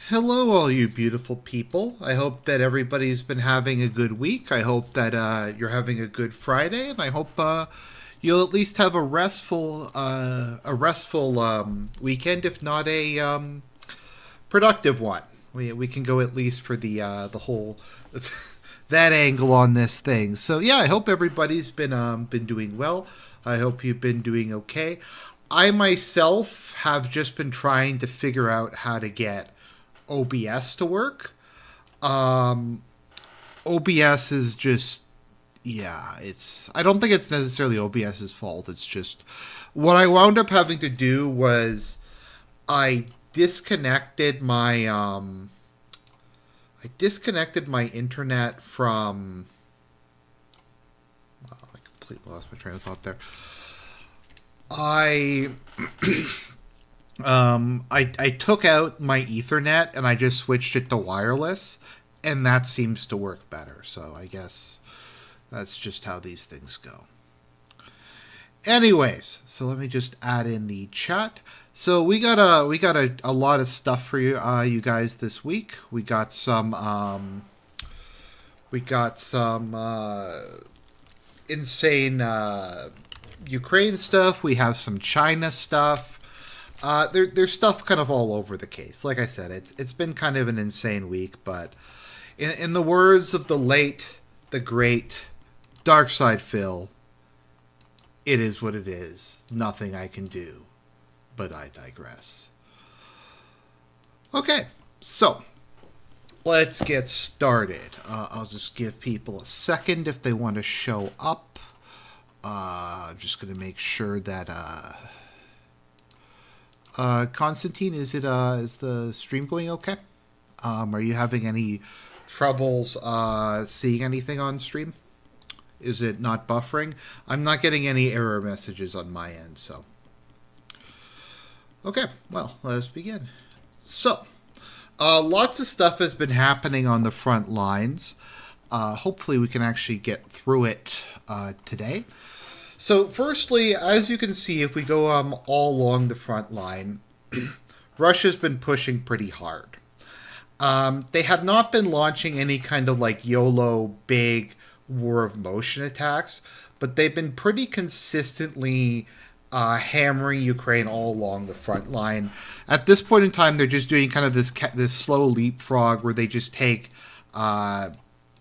Hello, all you beautiful people. I hope that everybody's been having a good week. I hope that you're having a good Friday, and I hope you'll at least have a restful weekend, if not a productive one. We can go at least for the whole that angle on this thing. So yeah, I hope everybody's been doing well. I hope you've been doing okay. I myself have just been trying to figure out how to get OBS to work. Um, OBS is just it's I don't think it's necessarily OBS's fault. It's just what I wound up having to do was I disconnected my internet from I completely lost my train of thought there. I I took out my Ethernet and I just switched it to wireless, and that seems to work better. So I guess that's just how these things go. Anyways, so let me just add in the chat. So we got a lot of stuff for you guys this week. We got some insane Ukraine stuff. We have some China stuff. There's stuff kind of all over the case. Like I said, it's been kind of an insane week, but in the words of the great Dark Side Phil, it is what it is. Nothing I can do, but I digress. Okay, so let's get started. I'll just give people a second if they want to show up. I'm just gonna make sure that Constantine, is the stream going okay? Are you having any troubles seeing anything on stream? Is it not buffering? I'm not getting any error messages on my end, so. Okay, well, let's begin. So, lots of stuff has been happening on the front lines. Hopefully we can actually get through it today. So, firstly, as you can see, if we go all along the front line, Russia's been pushing pretty hard. They have not been launching any kind of like YOLO big war of motion attacks, but they've been pretty consistently hammering Ukraine all along the front line. At this point in time, they're just doing kind of this slow leapfrog where they just take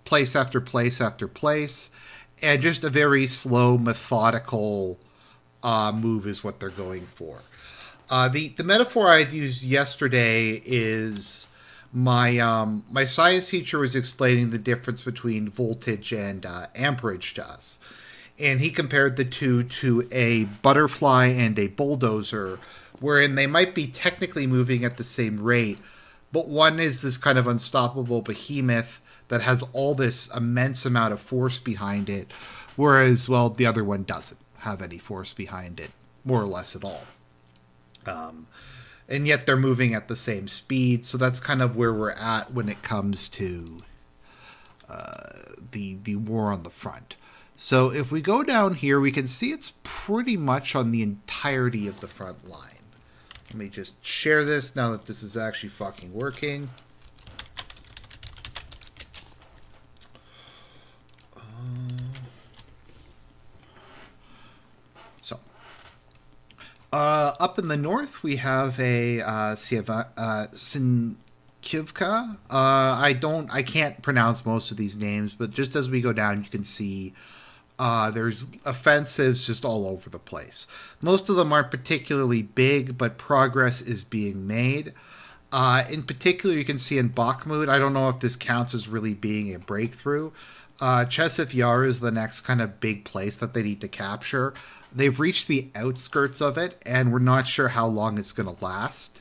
place after place after place, and just a very slow, methodical move is what they're going for. The metaphor I used yesterday is my science teacher was explaining the difference between voltage and amperage to us, and he compared the two to a butterfly and a bulldozer, wherein they might be technically moving at the same rate, but one is this kind of unstoppable behemoth that has all this immense amount of force behind it, whereas, well, the other one doesn't have any force behind it, more or less at all. And yet they're moving at the same speed, so that's kind of where we're at when it comes to the war on the front. So if we go down here, we can see it's pretty much on the entirety of the front line. Let me just share this now that this is actually fucking working. Up in the north, we have a Sinkivka. I can't pronounce most of these names, but just as we go down, you can see there's offensives just all over the place. Most of them aren't particularly big, but progress is being made. In particular, you can see in Bakhmut, I don't know if this counts as really being a breakthrough. Chesiv Yar is the next kind of big place that they need to capture. They've reached the outskirts of it, and we're not sure how long it's going to last.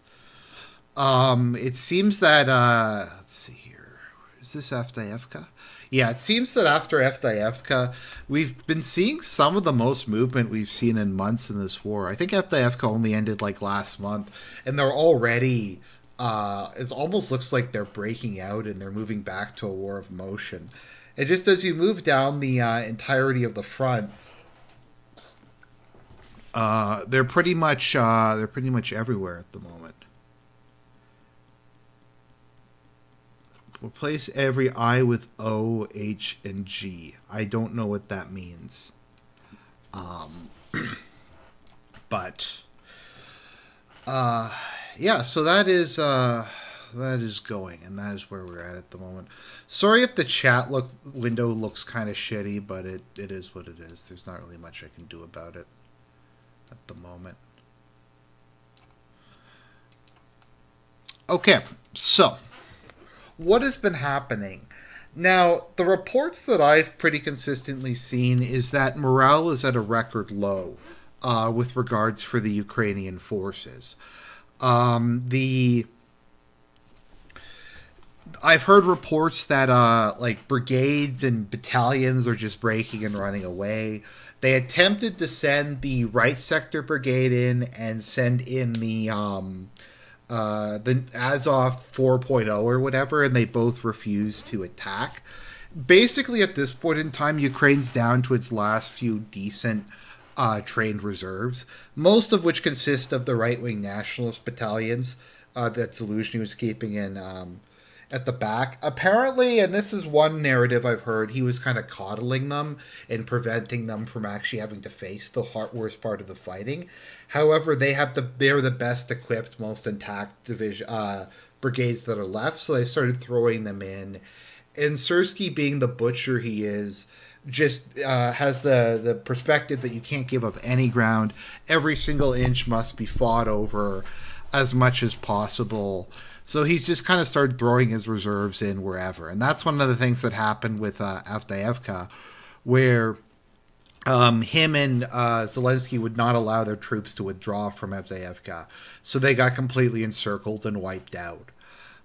It seems that, let's see here. Is this Avdiivka? Yeah, it seems that after Avdiivka, we've been seeing some of the most movement we've seen in months in this war. I think Avdiivka only ended like last month, and they're already, it almost looks like they're breaking out and they're moving back to a war of motion. And just as you move down the entirety of the front, they're pretty much everywhere at the moment. Replace every I with O, H, and G. I don't know what that means. But yeah, so that is going, and that is where we're at the moment. Sorry if the chat window looks kind of shitty, but it is what it is. There's not really much I can do about it at the moment. Okay, so what has been happening? Now, the reports that I've pretty consistently seen is that morale is at a record low with regards for the Ukrainian forces. I've heard reports that like brigades and battalions are just breaking and running away. They attempted to send the right sector brigade in and send in the Azov 4.0 or whatever, and they both refused to attack. Basically, at this point in time, Ukraine's down to its last few decent trained reserves, most of which consist of the right-wing nationalist battalions that Zelensky was keeping in at the back. Apparently, and this is one narrative I've heard, he was kind of coddling them and preventing them from actually having to face the worst part of the fighting. However, they're the best equipped, most intact brigades that are left, so they started throwing them in. And Syrskyi, being the butcher he is, just has the perspective that you can't give up any ground. Every single inch must be fought over as much as possible. So he's just kind of started throwing his reserves in wherever. And that's one of the things that happened with Avdiivka, where him and Zelensky would not allow their troops to withdraw from Avdiivka. So they got completely encircled and wiped out.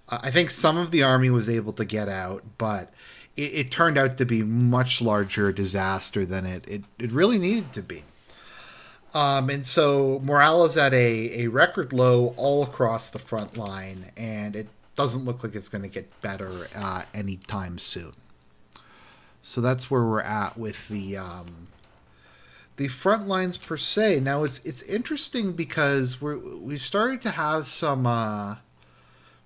I think some of the army was able to get out, but it turned out to be much larger disaster than it really needed to be. And so morale is at a record low all across the front line, and it doesn't look like it's going to get better anytime soon. So that's where we're at with the front lines per se. Now it's interesting because we started to have some.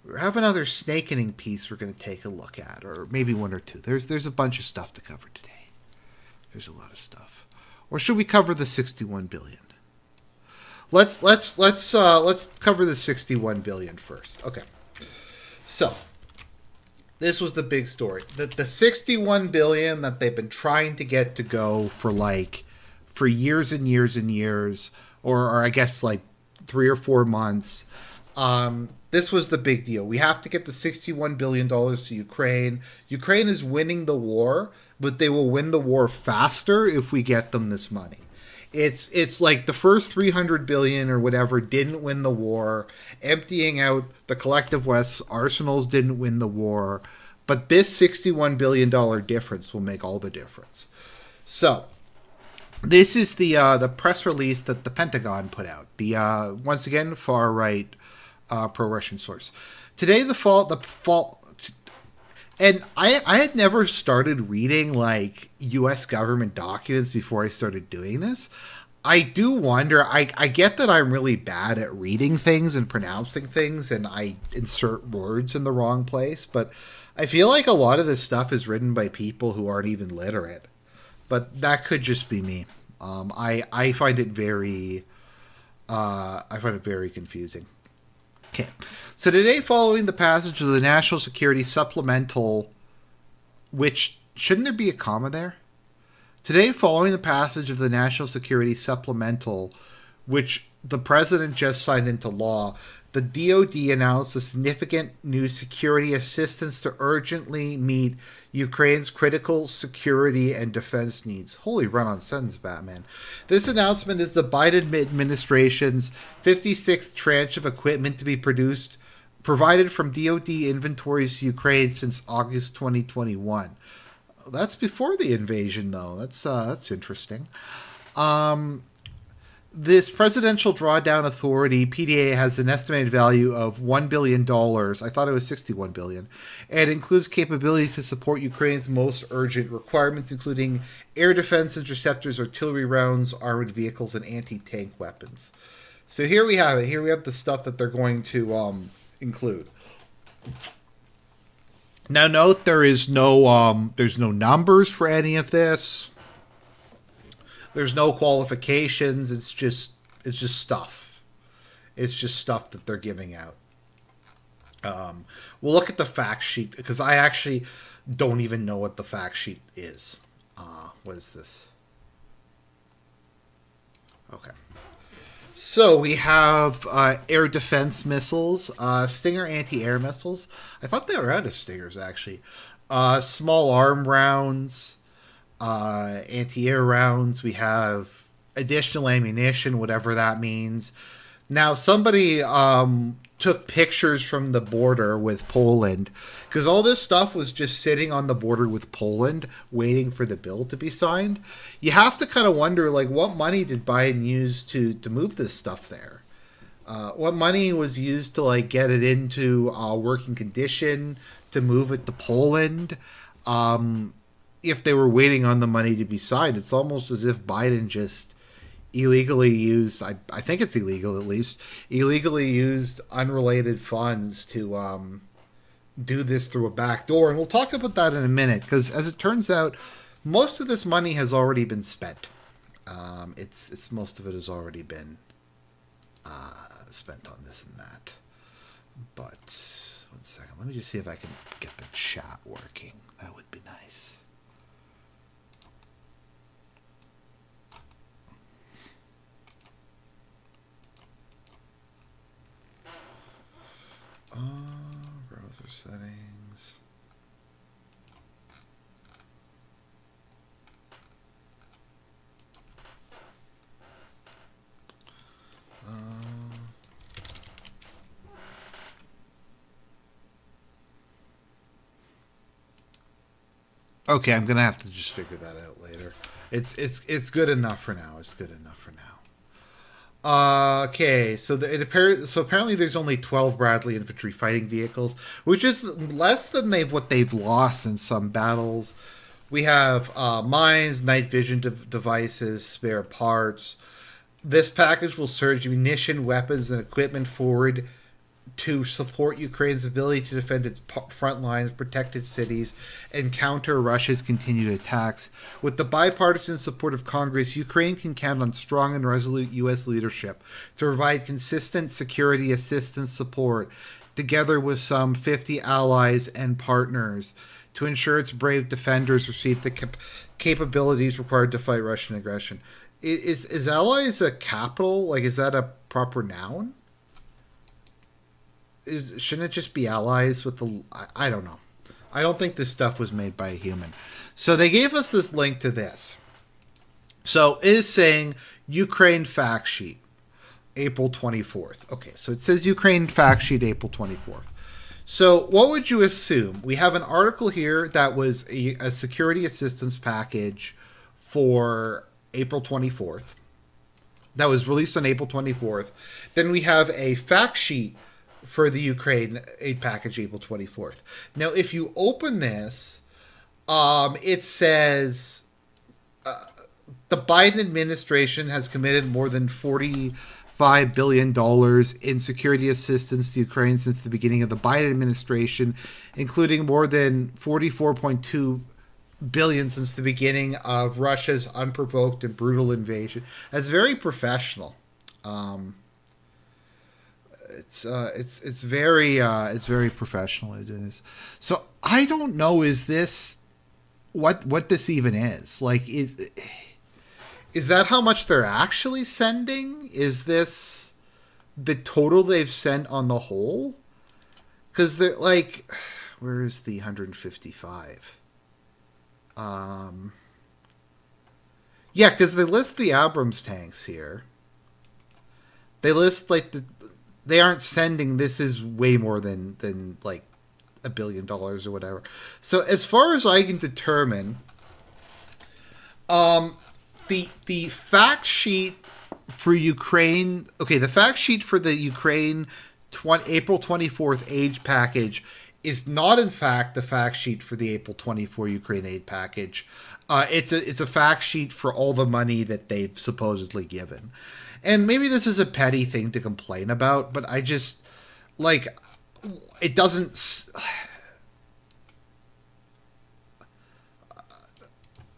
We have another snake eating piece we're going to take a look at, or maybe one or two. There's a bunch of stuff to cover today. There's a lot of stuff. Or should we cover the 61 billion? Let's cover the 61 billion first. Okay. So, this was the big story. The 61 billion that they've been trying to get to go for years and years and years, or I guess like 3 or 4 months. This was the big deal. We have to get the $61 billion to Ukraine. Ukraine is winning the war, but they will win the war faster if we get them this money. It's like the first 300 billion or whatever didn't win the war. Emptying out the collective West's arsenals didn't win the war. But this $61 billion difference will make all the difference. So, this is the press release that the Pentagon put out. The once again, far-right pro-Russian source. Today, the fall, and I had never started reading like U.S. government documents before I started doing this. I do wonder. I get that I'm really bad at reading things and pronouncing things, and I insert words in the wrong place. But I feel like a lot of this stuff is written by people who aren't even literate. But that could just be me. I find it very confusing. Okay. So today, following the passage of the National Security Supplemental, which, shouldn't there be a comma there? Today, following the passage of the National Security Supplemental, which the President just signed into law, the DoD announced a significant new security assistance to urgently meet Ukraine's critical security and defense needs. Holy run-on sentence, Batman. This announcement is the Biden administration's 56th tranche of equipment to be provided from DoD inventories to Ukraine since August 2021. That's before the invasion, though. That's interesting. This Presidential Drawdown Authority, PDA, has an estimated value of $1 billion. I thought it was $61 billion. And includes capabilities to support Ukraine's most urgent requirements, including air defense interceptors, artillery rounds, armored vehicles, and anti-tank weapons. So here we have it. Here we have the stuff that they're going to include. Now, note there's no numbers for any of this. There's no qualifications. It's just stuff. It's just stuff that they're giving out. We'll look at the fact sheet because I actually don't even know what the fact sheet is. What is this? Okay. So we have air defense missiles, Stinger anti-air missiles. I thought they were out of Stingers actually. Small arm rounds, anti-air rounds. We have additional ammunition, whatever that means. Now somebody took pictures from the border with Poland because all this stuff was just sitting on the border with Poland waiting for the bill to be signed. You have to kind of wonder, like, what money did Biden use to move this stuff there? What money was used to, like, get it into working condition to move it to Poland? If they were waiting on the money to be signed, it's almost as if Biden just illegally used, I think it's illegal at least, illegally used unrelated funds to do this through a back door. And we'll talk about that in a minute because, as it turns out, most of this money has already been spent. It's most of it has already been spent on this and that. But one second, let me just see if I can get the chat working. That would be nice. Browser settings. Okay, I'm gonna have to just figure that out later. It's good enough for now. It's good enough for now. Okay, so apparently there's only 12 Bradley infantry fighting vehicles, which is less than what they've lost in some battles. We have mines, night vision devices, spare parts. This package will surge munition, weapons, and equipment forward to support Ukraine's ability to defend its front lines, protect its cities, and counter Russia's continued attacks. With the bipartisan support of Congress, Ukraine can count on strong and resolute U.S. leadership to provide consistent security assistance support, together with some 50 allies and partners, to ensure its brave defenders receive the capabilities required to fight Russian aggression. Is allies a capital? Like, is that a proper noun? Shouldn't it just be allies with the... I don't know. I don't think this stuff was made by a human. So they gave us this link to this. So it is saying Ukraine fact sheet, April 24th. Okay, so it says Ukraine fact sheet, April 24th. So what would you assume? We have an article here that was a security assistance package for April 24th. That was released on April 24th. Then we have a fact sheet for the Ukraine aid package, April 24th. Now, if you open this, it says the Biden administration has committed more than $45 billion in security assistance to Ukraine since the beginning of the Biden administration, including more than $44.2 billion since the beginning of Russia's unprovoked and brutal invasion. That's very professional. It's very professional at doing this. So I don't know, is this what this even is? Like, is that how much they're actually sending? Is this the total they've sent on the whole? Because they're like, where is the 155? Yeah, because they list the Abrams tanks here. They list like they aren't sending. This is way more than like $1 billion or whatever. So as far as I can determine, the fact sheet for Ukraine. Okay, the fact sheet for the Ukraine April 24th aid package is not in fact the fact sheet for the April 24 Ukraine aid package. It's a fact sheet for all the money that they've supposedly given. And maybe this is a petty thing to complain about, but I just, like, it doesn't...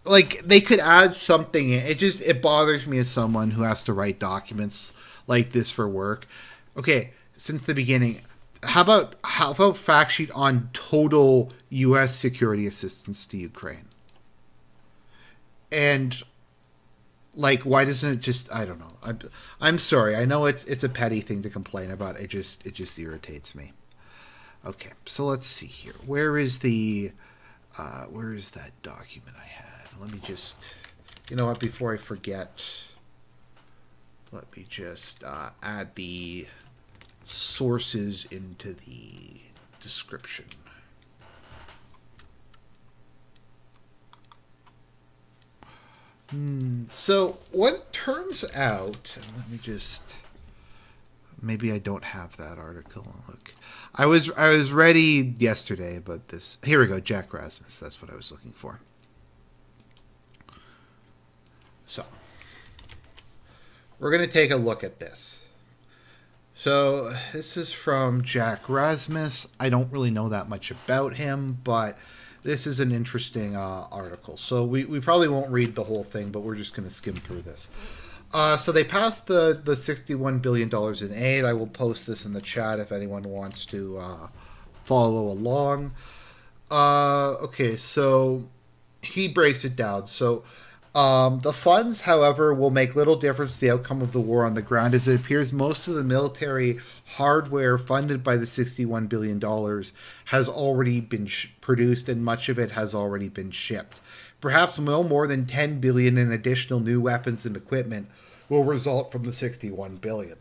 like they could add something in. It bothers me as someone who has to write documents like this for work. Okay, since the beginning, how about fact sheet on total U.S. security assistance to Ukraine? And like, why doesn't it just? I don't know. I'm sorry. I know it's a petty thing to complain about. It just irritates me. Okay, so let's see here. Where is that document I had? Let me just, you know what? Before I forget, let me just add the sources into the description. So what turns out, and let me just, maybe I don't have that article. Look, I was ready yesterday, but this, here we go. Jack Rasmus. That's what I was looking for. So we're going to take a look at this. So this is from Jack Rasmus. I don't really know that much about him, but this is an interesting article. So we probably won't read the whole thing, but we're just going to skim through this. So they passed the $61 billion in aid. I will post this in the chat if anyone wants to follow along. Okay, so he breaks it down. So the funds, however, will make little difference to the outcome of the war on the ground, as it appears most of the military hardware funded by the $61 billion has already been produced, and much of it has already been shipped. Perhaps no more than $10 billion in additional new weapons and equipment will result from the $61 billion.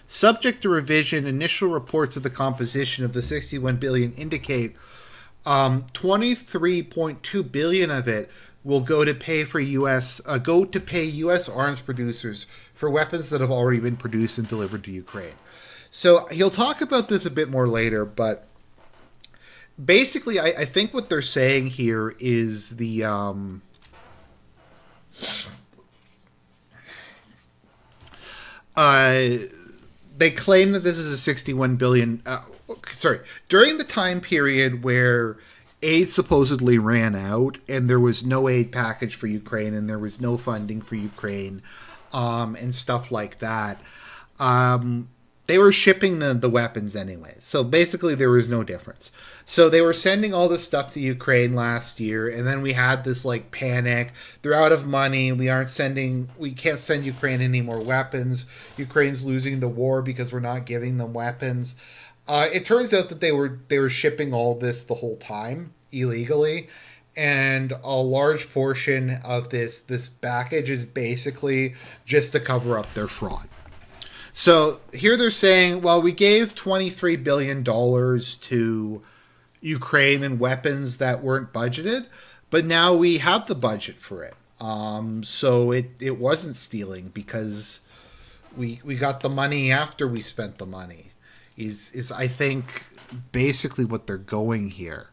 Subject to revision, initial reports of the composition of the $61 billion indicate $23.2 billion of it will go to pay U.S. arms producers for weapons that have already been produced and delivered to Ukraine. So he'll talk about this a bit more later, but basically, I think what they're saying here is they claim that this is a 61 billion. During the time period where aid supposedly ran out and there was no aid package for Ukraine and there was no funding for Ukraine, and stuff like that. They were shipping the weapons anyway. So basically there was no difference. So they were sending all this stuff to Ukraine last year, and then we had this like panic. They're out of money. We can't send Ukraine any more weapons. Ukraine's losing the war because we're not giving them weapons. It turns out that they were shipping all this the whole time illegally, and a large portion of this package is basically just to cover up their fraud. So here they're saying, well, we gave $23 billion to Ukraine and weapons that weren't budgeted, but now we have the budget for it. So it wasn't stealing because we got the money after we spent the money. Is I think basically what they're going here.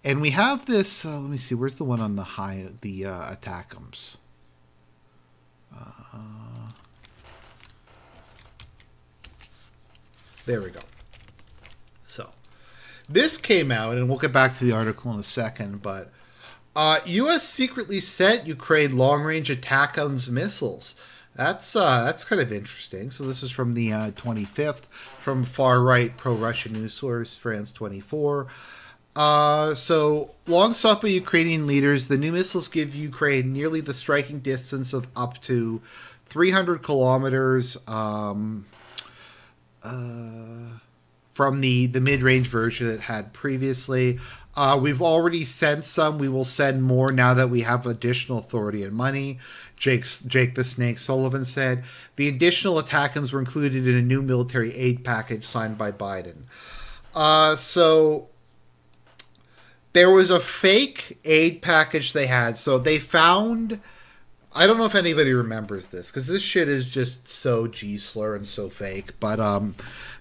And we have this, let me see, where's the one on the attackums? There we go. So this came out, and we'll get back to the article in a second, but U.S. secretly sent Ukraine long-range ATACMS missiles. That's kind of interesting. So this is from the 25th, from far-right pro-Russian news source, France 24. So, long sought by Ukrainian leaders, the new missiles give Ukraine nearly the striking distance of up to 300 kilometers from the mid-range version it had previously. We've already sent some. We will send more now that we have additional authority and money, Jake the Snake Sullivan said. The additional ATACMS were included in a new military aid package signed by Biden. So there was a fake aid package they had. So they found... I don't know if anybody remembers this, because this shit is just so G-slur and so fake. But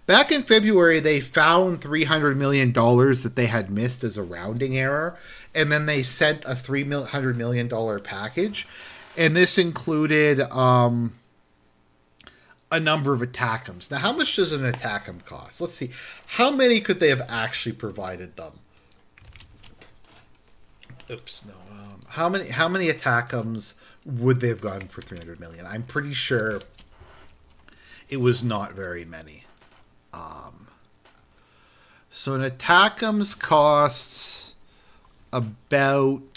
back in February, they found $300 million that they had missed as a rounding error. And then they sent a $300 million package. And this included a a number of ATACMs. Now, how much does an ATACM cost? Let's see. How many could they have actually provided them? Oops, no. How many ATACMs would they have gotten for 300 million? I'm pretty sure it was not very many. So an ATACMs costs about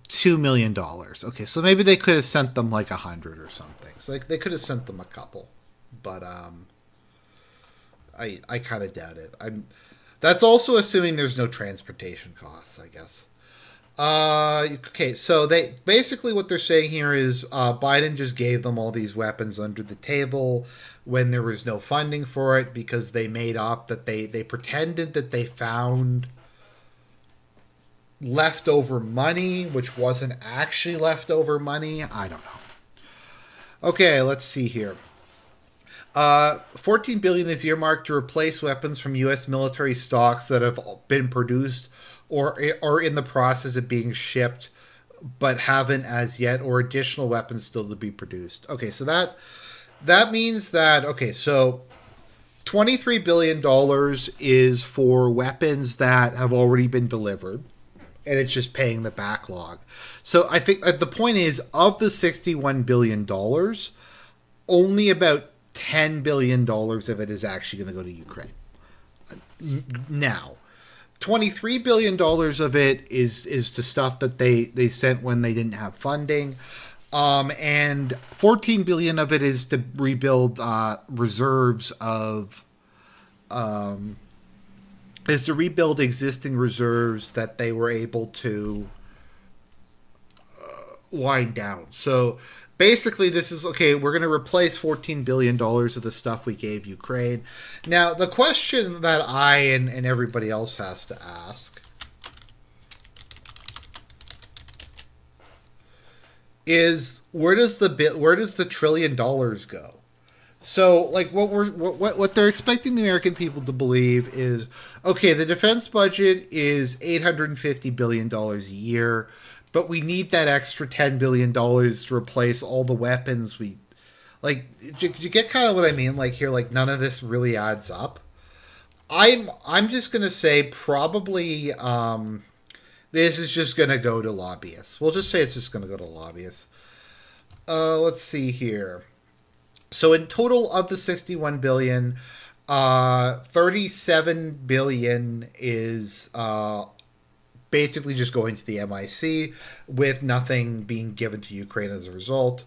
$2 million. Okay, so maybe they could have sent them like 100 or something. So like they could have sent them a couple, but I kind of doubt it. That's also assuming there's no transportation costs, I guess. Okay, so they basically what they're saying here is Biden just gave them all these weapons under the table when there was no funding for it because they made up that they pretended that they found leftover money, which wasn't actually leftover money. I don't know. Okay, let's see here. $14 billion is earmarked to replace weapons from U.S. military stocks that have been produced or are in the process of being shipped, but haven't as yet, or additional weapons still to be produced. Okay, so that means that so $23 billion is for weapons that have already been delivered, and it's just paying the backlog. So I think the point is, of the $61 billion, only about $10 billion of it is actually going to go to Ukraine. Now, $23 billion of it is to stuff that they sent when they didn't have funding. And $14 billion of it is to rebuild reserves of is to rebuild existing reserves that they were able to wind down. So basically, this is okay. We're going to replace $14 billion of the stuff we gave Ukraine. Now, the question that I and everybody else has to ask is where does the $1 trillion go? So, like, what they're expecting the American people to believe is, okay, the defense budget is $850 billion a year, but we need that extra $10 billion to replace all the weapons we... Like, do you get kind of what I mean? Like, here, like, none of this really adds up. I'm just going to say probably this is just going to go to lobbyists. We'll just say it's just going to go to lobbyists. Let's see here. So in total of the $61 billion, $37 billion is basically just going to the MIC with nothing being given to Ukraine as a result.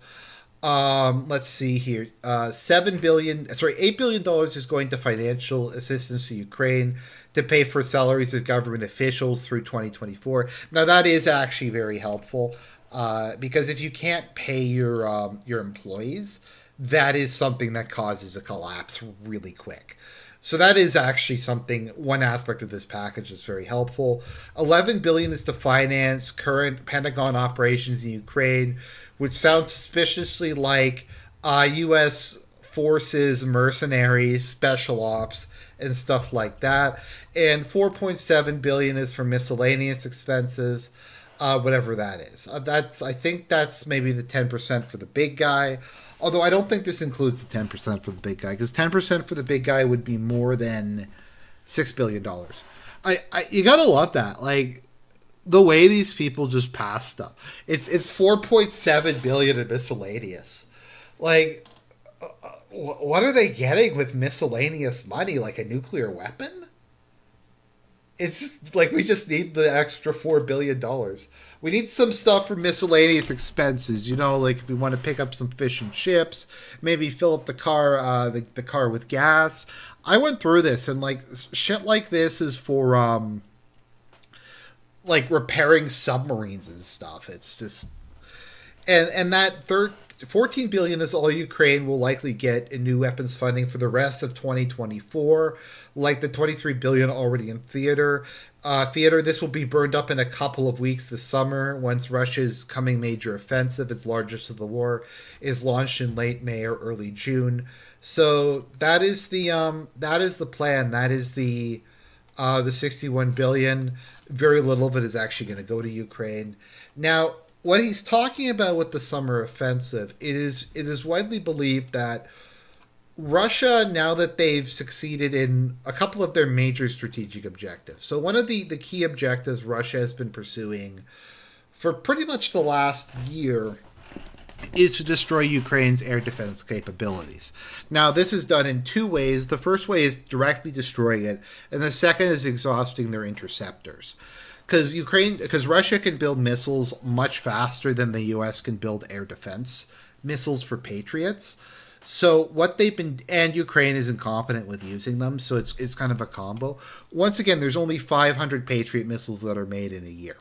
Let's see here. $8 billion is going to financial assistance to Ukraine to pay for salaries of government officials through 2024. Now that is actually very helpful because if you can't pay your employees, that is something that causes a collapse really quick. So that is actually one aspect of this package that's very helpful. $11 billion is to finance current Pentagon operations in Ukraine, which sounds suspiciously like U.S. forces, mercenaries, special ops, and stuff like that. And $4.7 billion is for miscellaneous expenses, whatever that is. I think that's maybe the 10% for the big guy. Although I don't think this includes the 10% for the big guy, because 10% for the big guy would be more than $6 billion. You gotta love that. Like, the way these people just pass stuff. It's $4.7 billion in miscellaneous. Like, what are they getting with miscellaneous money? Like a nuclear weapon? It's just like we just need the extra $4 billion. We need some stuff for miscellaneous expenses. You know, like if we want to pick up some fish and chips, maybe fill up the car, the car with gas. I went through this and like shit like this is for like repairing submarines and stuff. It's just and that $14 billion is all Ukraine will likely get in new weapons funding for the rest of 2024, like the $23 billion already in theater. This will be burned up in a couple of weeks this summer once Russia's coming major offensive, its largest of the war, is launched in late May or early June. So that is the plan. That is the $61 billion. Very little of it is actually going to go to Ukraine. Now, what he's talking about with the summer offensive it is widely believed that Russia, now that they've succeeded in a couple of their major strategic objectives. So one of the key objectives Russia has been pursuing for pretty much the last year is to destroy Ukraine's air defense capabilities. Now, this is done in two ways. The first way is directly destroying it, and the second is exhausting their interceptors. Because Russia can build missiles much faster than the U.S. can build air defense missiles for Patriots. So what they've been, and Ukraine is incompetent with using them, so it's kind of a combo. Once again, there's only 500 Patriot missiles that are made in a year.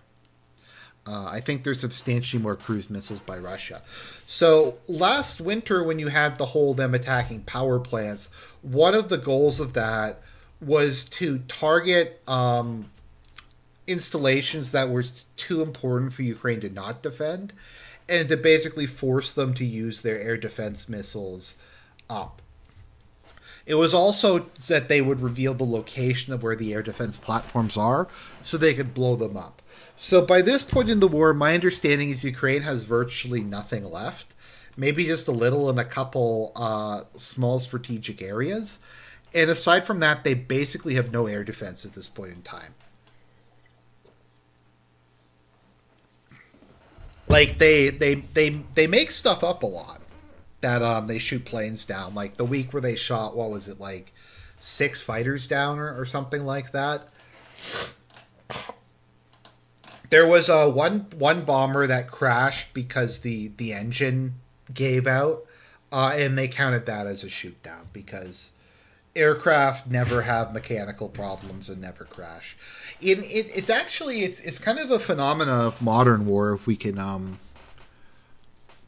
I think there's substantially more cruise missiles by Russia. So last winter, when you had the whole them attacking power plants, one of the goals of that was to target installations that were too important for Ukraine to not defend, and to basically force them to use their air defense missiles up. It was also that they would reveal the location of where the air defense platforms are so they could blow them up. So by this point in the war, my understanding is Ukraine has virtually nothing left. Maybe just a little in a couple small strategic areas. And aside from that, they basically have no air defense at this point in time. Like they make stuff up a lot that they shoot planes down. Like the week where they shot, what was it, like 6 fighters down or something like that. There was one bomber that crashed because the engine gave out, and they counted that as a shoot down because aircraft never have mechanical problems and never crash. It's actually it's kind of a phenomenon of modern war. If we can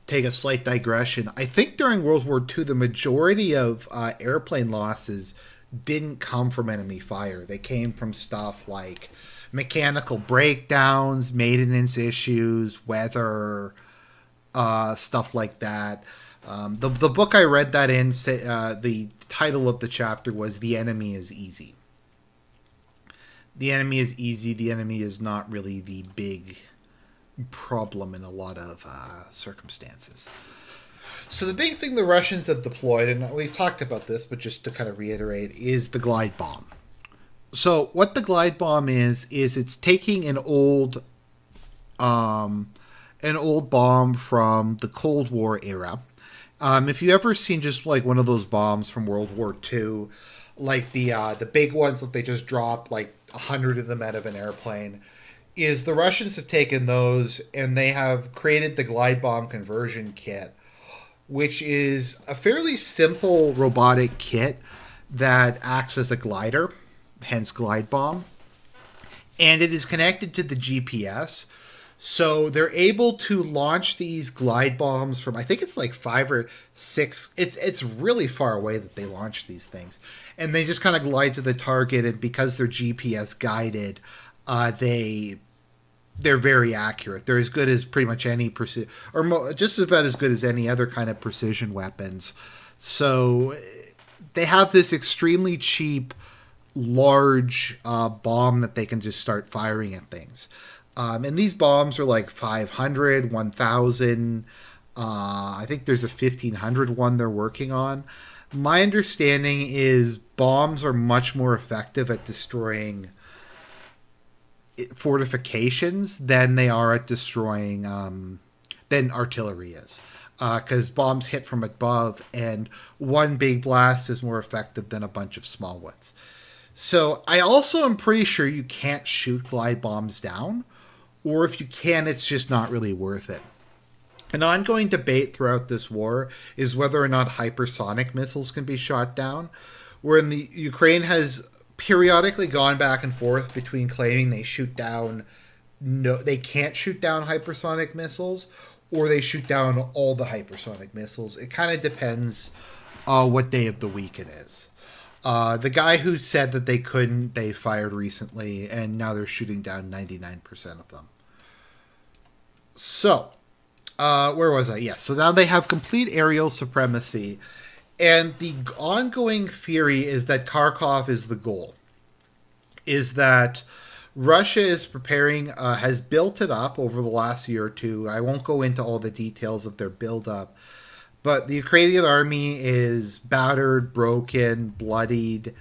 take a slight digression, I think during World War II, the majority of airplane losses didn't come from enemy fire. They came from stuff like mechanical breakdowns, maintenance issues, weather, stuff like that. The book I read that in, the title of the chapter was "The Enemy is Easy." The enemy is easy. The enemy is not really the big problem in a lot of circumstances. So the big thing the Russians have deployed, and we've talked about this, but just to kind of reiterate, is the glide bomb. So what the glide bomb is it's taking an old bomb from the Cold War era. If you ever seen just like one of those bombs from World War II, like the big ones that they just drop like 100 of them out of an airplane, is the Russians have taken those and they have created the glide bomb conversion kit, which is a fairly simple robotic kit that acts as a glider, hence glide bomb, and it is connected to the GPS. So they're able to launch these glide bombs from, I think it's like 5 or 6. It's really far away that they launch these things, and they just kind of glide to the target. And because they're GPS guided, they're very accurate. They're as good as pretty much any just about as good as any other kind of precision weapons. So they have this extremely cheap, large bomb that they can just start firing at things. And these bombs are like 500, 1,000. I think there's a 1,500 one they're working on. My understanding is bombs are much more effective at destroying fortifications than they are at destroying than artillery is. Because bombs hit from above, and one big blast is more effective than a bunch of small ones. So I also am pretty sure you can't shoot glide bombs down. Or if you can, it's just not really worth it. An ongoing debate throughout this war is whether or not hypersonic missiles can be shot down, wherein the Ukraine has periodically gone back and forth between claiming they can't shoot down hypersonic missiles, or they shoot down all the hypersonic missiles. It kind of depends what day of the week it is. The guy who said that they couldn't, they fired recently, and now they're shooting down 99% of them. So, where was I? Yes, so now they have complete aerial supremacy, and the ongoing theory is that Kharkov is the goal. Is that Russia is preparing, has built it up over the last year or two. I won't go into all the details of their buildup, but the Ukrainian army is battered, broken, bloodied,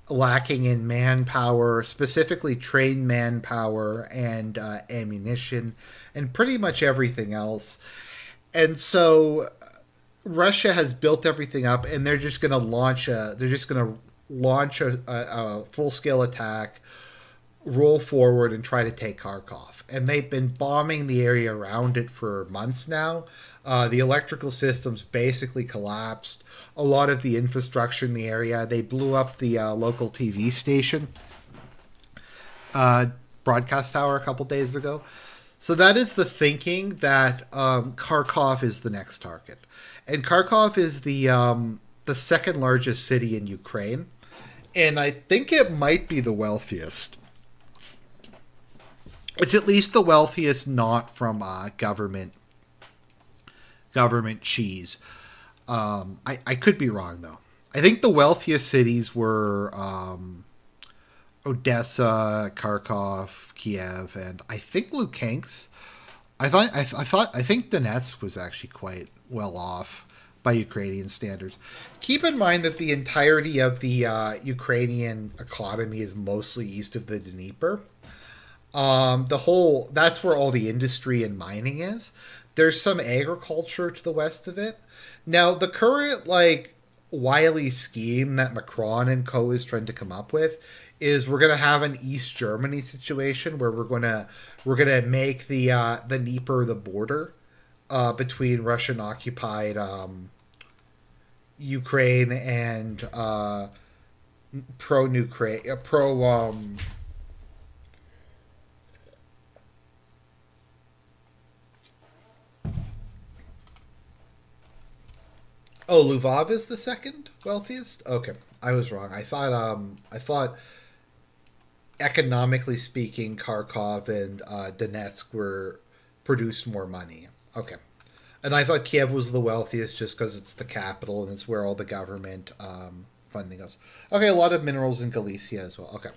lacking in manpower, specifically trained manpower and ammunition, and pretty much everything else. And so Russia has built everything up, and they're just going to launch a. They're just going to launch a full scale attack, roll forward, and try to take Kharkov. And they've been bombing the area around it for months now. The electrical systems basically collapsed. A lot of the infrastructure in the area. They blew up the local TV station broadcast tower a couple days ago. So that is the thinking that Kharkov is the next target, and Kharkov is the second largest city in Ukraine, and I think it might be the wealthiest. It's at least the wealthiest, not from government cheese. I could be wrong though. I think the wealthiest cities were Odessa, Kharkov, Kiev, and I think Lukansk. I think Donetsk was actually quite well off by Ukrainian standards. Keep in mind that the entirety of the Ukrainian economy is mostly east of the Dnieper. That's where all the industry and mining is. There's some agriculture to the west of it. Now, the current wily scheme that Macron and co is trying to come up with is we're going to have an East Germany situation where we're going to make the Dnieper the border between Russian occupied Ukraine and pro Ukraine pro Oh, Lvov is the second wealthiest? Okay. I was wrong. I thought economically speaking, Kharkov and Donetsk were produced more money. Okay. And I thought Kiev was the wealthiest just because it's the capital and it's where all the government funding goes. Okay, a lot of minerals in Galicia as well. Okay.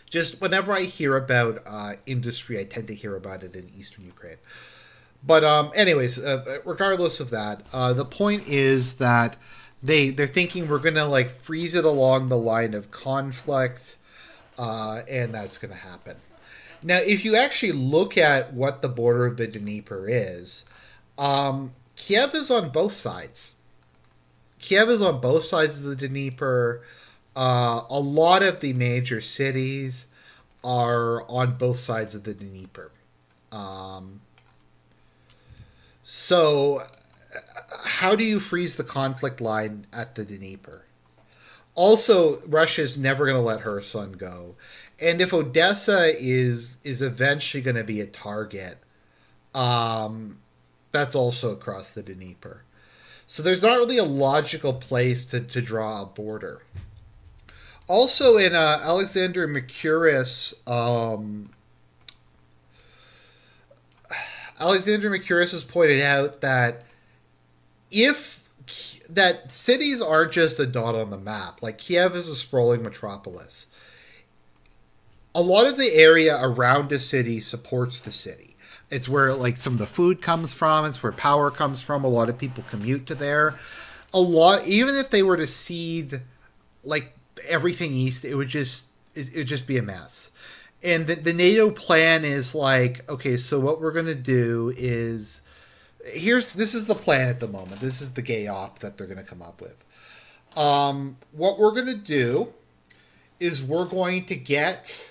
Just whenever I hear about industry, I tend to hear about it in eastern Ukraine. But anyways, regardless of that, the point is that they're thinking we're gonna freeze it along the line of conflict, and that's gonna happen. Now, if you actually look at what the border of the Dnieper is, Kiev is on both sides. Kiev is on both sides of the Dnieper. A lot of the major cities are on both sides of the Dnieper. So, how do you freeze the conflict line at the Dnieper? Also, Russia is never going to let Kherson go, and if Odessa is eventually going to be a target, that's also across the Dnieper. So there's not really a logical place to draw a border. Also, in Alexander Mercouris, has pointed out that that cities aren't just a dot on the map. Like Kiev is a sprawling metropolis. A lot of the area around a city supports the city. It's where some of the food comes from. It's where power comes from. A lot of people commute to there. Even if they were to cede everything east, it would just be a mess. And the NATO plan is okay, so what we're going to do is this is the plan at the moment. This is the gay op that they're going to come up with. What we're going to do is we're going to get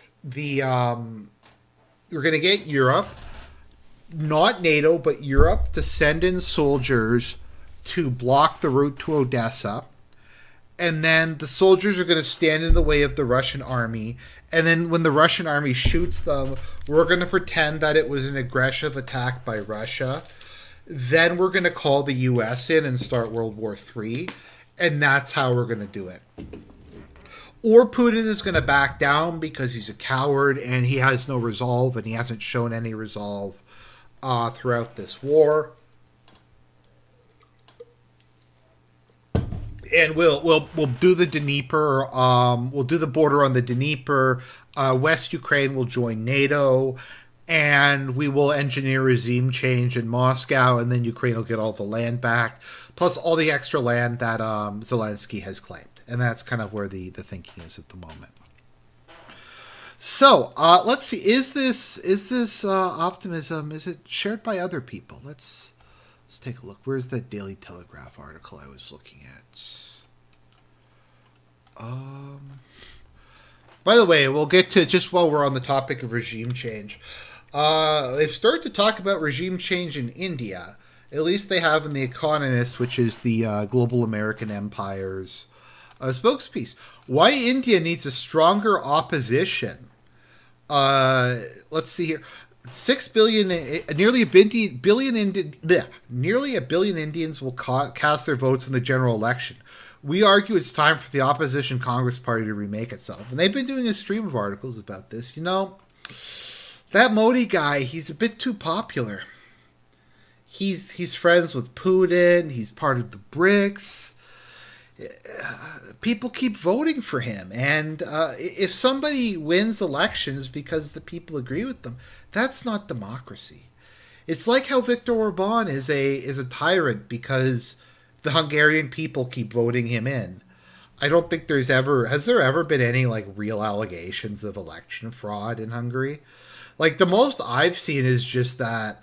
Europe, not NATO, but Europe, to send in soldiers to block the route to Odessa. And then the soldiers are going to stand in the way of the Russian army. And then when the Russian army shoots them, we're going to pretend that it was an aggressive attack by Russia. Then we're going to call the U.S. in and start World War III. And that's how we're going to do it. Or Putin is going to back down because he's a coward and he has no resolve, and he hasn't shown any resolve throughout this war. And we'll do the Dnieper. We'll do the border on the Dnieper. West Ukraine will join NATO, and we will engineer regime change in Moscow, and then Ukraine will get all the land back, plus all the extra land that Zelensky has claimed. And that's kind of where the thinking is at the moment. So let's see. Is this optimism? Is it shared by other people? Let's take a look. Where's that Daily Telegraph article I was looking at? By the way, we'll get to, just while we're on the topic of regime change. They've started to talk about regime change in India. At least they have in The Economist, which is the global American empire's spokespiece. Why India needs a stronger opposition. Let's see here. 6 billion, nearly a billion Indians will cast their votes in the general election. We argue it's time for the opposition Congress Party to remake itself. And they've been doing a stream of articles about this. You know, that Modi guy, he's a bit too popular. He's friends with Putin. He's part of the BRICS. People keep voting for him. And if somebody wins elections because the people agree with them, that's not democracy. It's like how Viktor Orban is a tyrant because the Hungarian people keep voting him in. I don't think has there ever been any like real allegations of election fraud in Hungary? Like the most I've seen is just that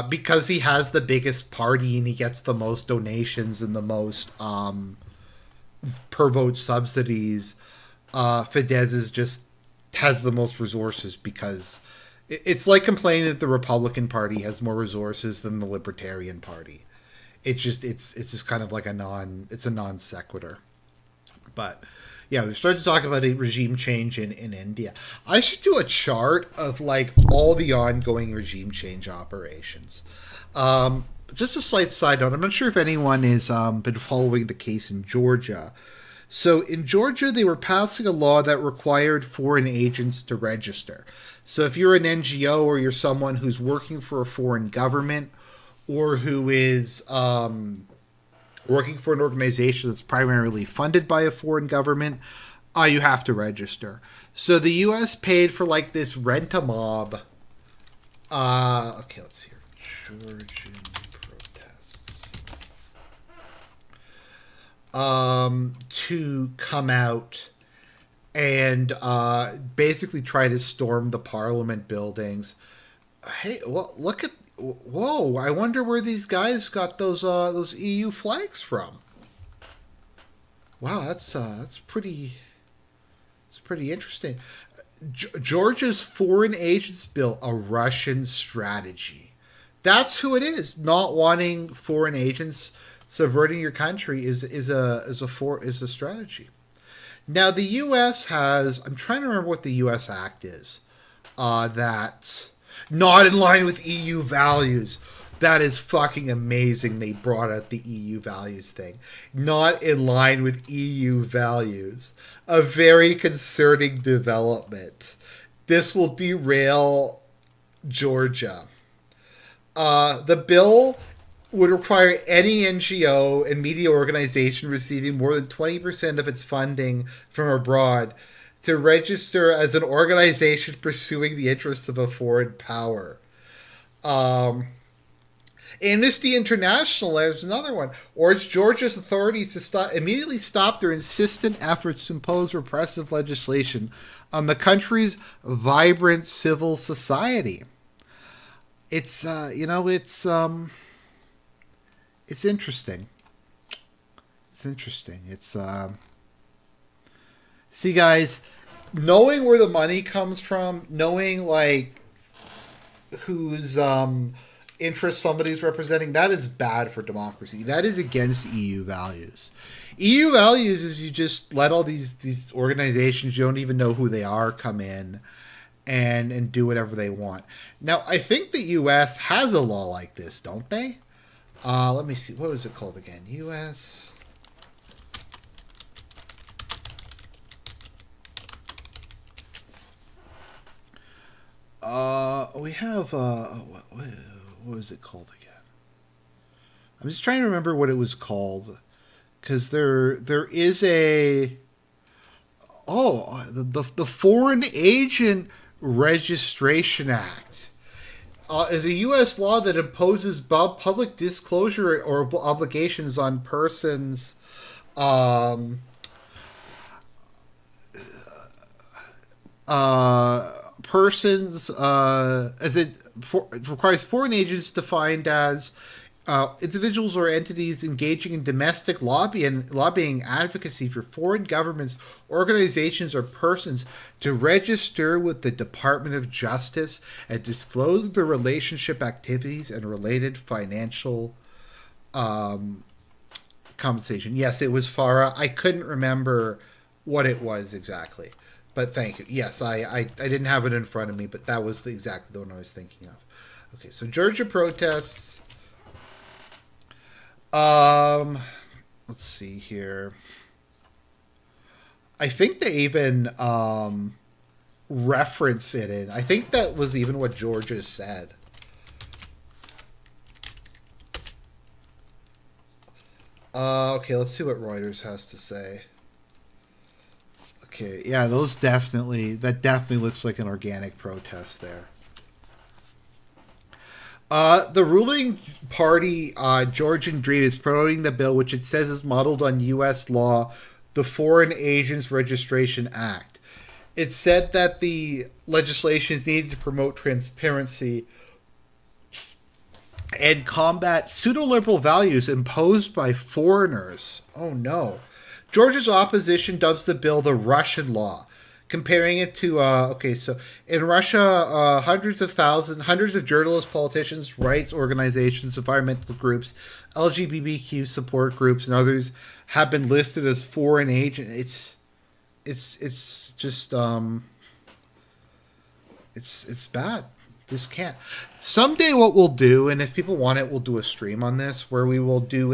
because he has the biggest party and he gets the most donations and the most per vote subsidies, Fidesz is just has the most resources because it's like complaining that the Republican Party has more resources than the Libertarian Party. It's just kind of like a non sequitur. But yeah, we've started to talk about a regime change in India. I should do a chart of like all the ongoing regime change operations. Just a slight side note, I'm not sure if anyone has been following the case in Georgia. So in Georgia, they were passing a law that required foreign agents to register. So if you're an NGO or you're someone who's working for a foreign government or who is working for an organization that's primarily funded by a foreign government, you have to register. So the U.S. paid for like this rent-a-mob. Okay, let's see here. Georgian protests. To come out and basically try to storm the parliament buildings. Hey, well, look at... Whoa, I wonder where these guys got those EU flags from. Wow, that's pretty interesting. Georgia's foreign agents bill, a Russian strategy. That's who it is. Not wanting foreign agents subverting your country is a strategy. Now the U.S. has, I'm trying to remember what the U.S. Act is. That's not in line with EU values. That is fucking amazing. They brought out the EU values thing. Not in line with EU values. A very concerning development. This will derail Georgia. The bill would require any NGO and media organization receiving more than 20% of its funding from abroad to register as an organization pursuing the interests of a foreign power. Amnesty International, there's another one, urged Georgia's authorities to immediately stop their insistent efforts to impose repressive legislation on the country's vibrant civil society. It's it's interesting. It's interesting. See, guys, knowing where the money comes from, knowing like whose interest somebody's representing, that is bad for democracy. That is against EU values. EU values is you just let all these organizations you don't even know who they are come in and do whatever they want. Now, I think the U.S. has a law like this, don't they? Let me see. What was it called again? U.S. We have, what was it called again? I'm just trying to remember what it was called. Because there is a... The Foreign Agent Registration Act is a U.S. law that imposes public disclosure or obligations on um, it requires foreign agents defined as individuals or entities engaging in domestic lobbying advocacy for foreign governments, organizations, or persons to register with the Department of Justice and disclose their relationship activities and related financial compensation. Yes, it was FARA. I couldn't remember what it was exactly. But thank you. Yes, I didn't have it in front of me, but that was exactly the one I was thinking of. Okay, so Georgia protests. Um, let's see here. I think they even reference it in. I think that was even what Georgia said. Okay, let's see what Reuters has to say. Okay, yeah, that definitely looks like an organic protest there. The ruling party, Georgian Dream, is promoting the bill, which it says is modeled on U.S. law, the Foreign Agents Registration Act. It said that the legislation is needed to promote transparency and combat pseudo-liberal values imposed by foreigners. Oh no. Georgia's opposition dubs the bill the Russian law, comparing it to so in Russia, hundreds of journalists, politicians, rights organizations, environmental groups, LGBTQ support groups, and others have been listed as foreign agents. It's just it's bad. This can't. Someday, what we'll do, and if people want it, we'll do a stream on this where we will do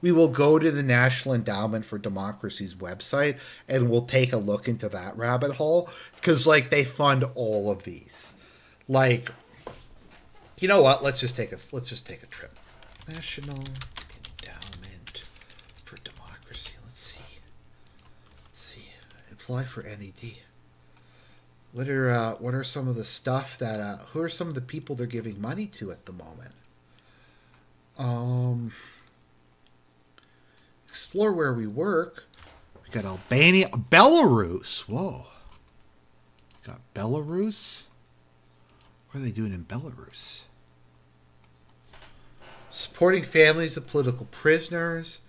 we will go to the National Endowment for Democracy's website and we'll take a look into that rabbit hole because like they fund all of these. Like, you know what? Let's just take a trip. National Endowment for Democracy. Let's see. Apply for NED. What are some of the stuff that who are some of the people they're giving money to at the moment? Explore where we work. We got Albania, Belarus. Whoa, we got Belarus. What are they doing in Belarus? Supporting families of political prisoners,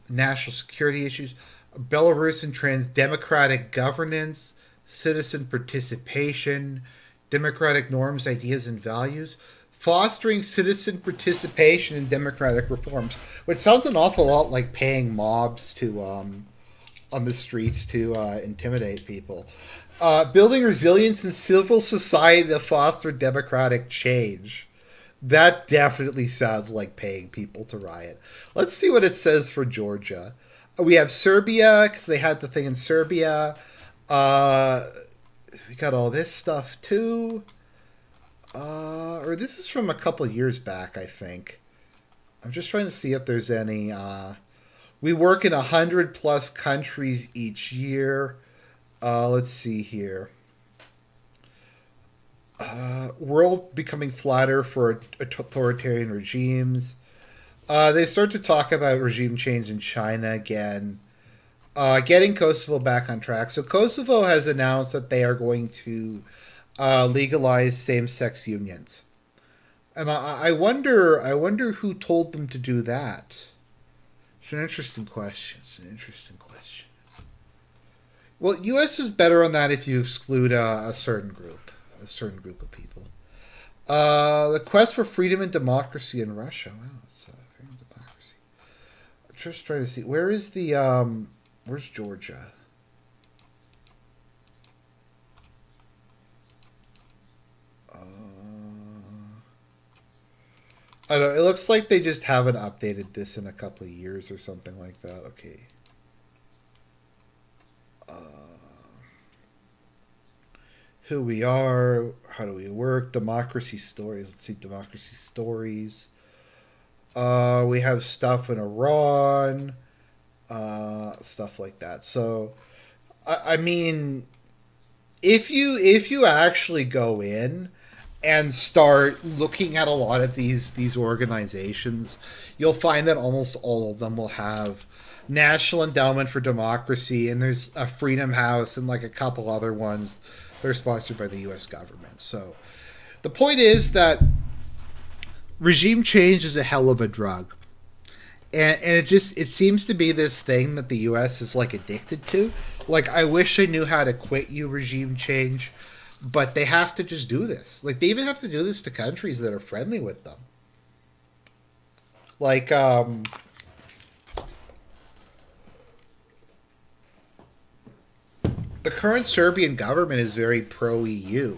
national security issues, Belarus and democratic governance, citizen participation, democratic norms, ideas, and values, fostering citizen participation in democratic reforms, which sounds an awful lot like paying mobs to on the streets to intimidate people. Building resilience in civil society to foster democratic change. That definitely sounds like paying people to riot. Let's see what it says for Georgia. We have Serbia, because they had the thing in Serbia. We got all this stuff too. Or this is from a couple of years back, I think. I'm just trying to see if there's any. We work in 100+ countries each year. Let's see here. World becoming flatter for authoritarian regimes. They start to talk about regime change in China again. Getting Kosovo back on track. So Kosovo has announced that they are going to legalize same-sex unions, and I wonder who told them to do that. It's an interesting question. Well, U.S. is better on that if you exclude a certain group of people. The quest for freedom and democracy in Russia. Wow, it's freedom and democracy. I'm just trying to see where is the where's Georgia? I don't know. It looks like they just haven't updated this in a couple of years or something like that. Okay. Who we are, how do we work, democracy stories. Let's see, democracy stories. We have stuff in Iran, stuff like that. So I mean, if you actually go in and start looking at a lot of these organizations, you'll find that almost all of them will have National Endowment for Democracy, and there's a Freedom House and like a couple other ones that are sponsored by the U.S. government. So the point is that regime change is a hell of a drug. And it seems to be this thing that the U.S. is like addicted to. Like, I wish I knew how to quit you regime change, but they have to just do this. Like, they even have to do this to countries that are friendly with them. Like, the current Serbian government is very pro EU.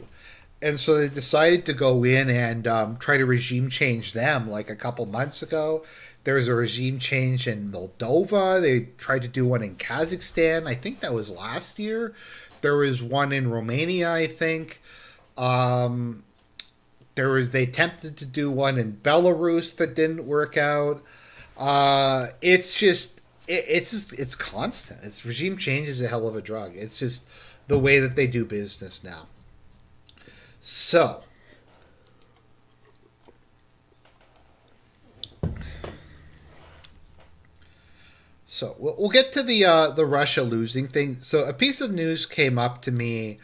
And so they decided to go in and try to regime change them like a couple months ago. There was a regime change in Moldova. They tried to do one in Kazakhstan. I think that was last year. There was one in Romania, I think. Um, they attempted to do one in Belarus that didn't work out. It's constant. It's regime change is a hell of a drug. It's just the way that they do business now. So, we'll get to the Russia losing thing. So a piece of news came up to me,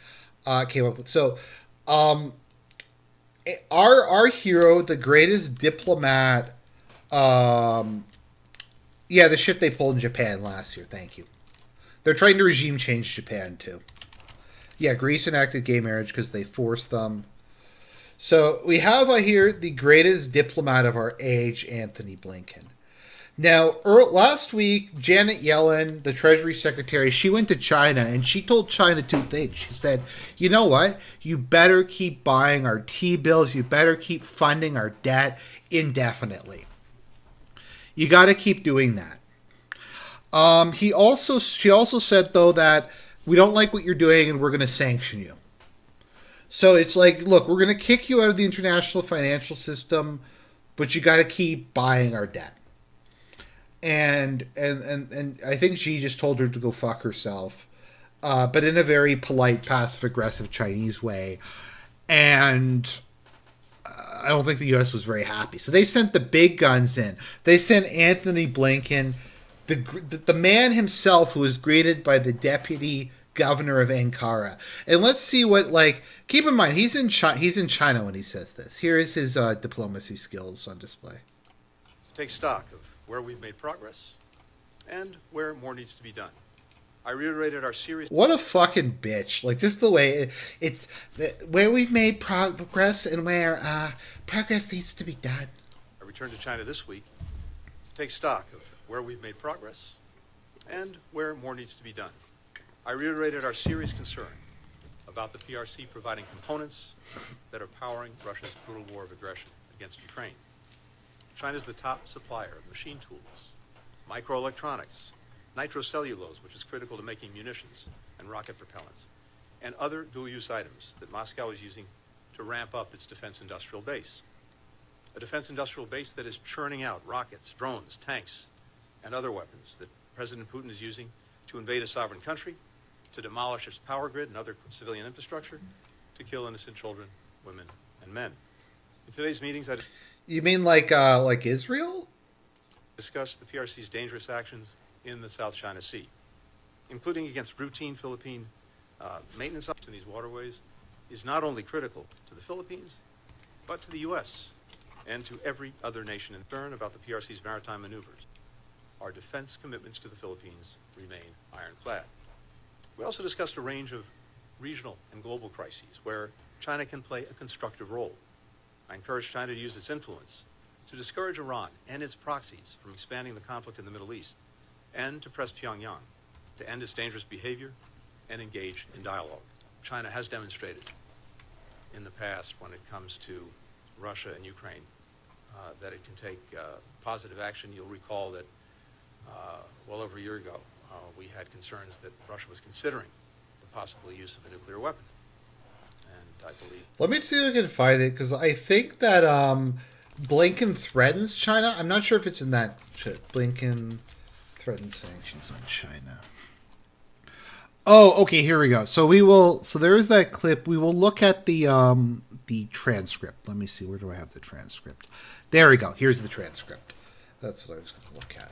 came up with um, our hero, the greatest diplomat, um, yeah, the shit they pulled in Japan last year. Thank you. They're trying to regime change Japan too. Yeah, Greece enacted gay marriage because they forced them. So we have here the greatest diplomat of our age, Anthony Blinken. Now, last week, Janet Yellen, the Treasury Secretary, she went to China and she told China two things. She said, you know what? You better keep buying our T-bills. You better keep funding our debt indefinitely. You got to keep doing that. She also said, though, that we don't like what you're doing and we're going to sanction you. So it's like, look, we're going to kick you out of the international financial system, but you got to keep buying our debt. And I think Xi just told her to go fuck herself, but in a very polite, passive-aggressive Chinese way. And I don't think the U.S. was very happy. So they sent the big guns in. They sent Anthony Blinken, the man himself who was greeted by the deputy governor of Ankara. And let's see what, like, keep in mind, he's in China when he says this. Here is his diplomacy skills on display. Take stock of where we've made progress and where more needs to be done. I reiterated our serious... What a fucking bitch. Like, just the way it's where we've made progress and where progress needs to be done. I returned to China this week to take stock of where we've made progress and where more needs to be done. I reiterated our serious concern about the PRC providing components that are powering Russia's brutal war of aggression against Ukraine. China is the top supplier of machine tools, microelectronics, nitrocellulose, which is critical to making munitions and rocket propellants, and other dual-use items that Moscow is using to ramp up its defense industrial base. A defense industrial base that is churning out rockets, drones, tanks, and other weapons that President Putin is using to invade a sovereign country, to demolish its power grid and other civilian infrastructure, to kill innocent children, women, and men. In today's meetings, You mean like Israel? discussed the PRC's dangerous actions in the South China Sea, including against routine Philippine maintenance in these waterways, is not only critical to the Philippines, but to the U.S. and to every other nation in turn about the PRC's maritime maneuvers. Our defense commitments to the Philippines remain ironclad. We also discussed a range of regional and global crises where China can play a constructive role. I encourage China to use its influence to discourage Iran and its proxies from expanding the conflict in the Middle East, and to press Pyongyang to end its dangerous behavior and engage in dialogue. China has demonstrated in the past, when it comes to Russia and Ukraine, that it can take positive action. You'll recall that well over a year ago, we had concerns that Russia was considering the possible use of a nuclear weapon. And I believe... Let me see if I can find it, because I think that Blinken threatens China. I'm not sure if it's in that shit. Blinken threatens sanctions on China. Oh, okay. Here we go. So we will. So there is that clip. We will look at the transcript. Let me see. Where do I have the transcript? There we go. Here's the transcript. That's what I was going to look at.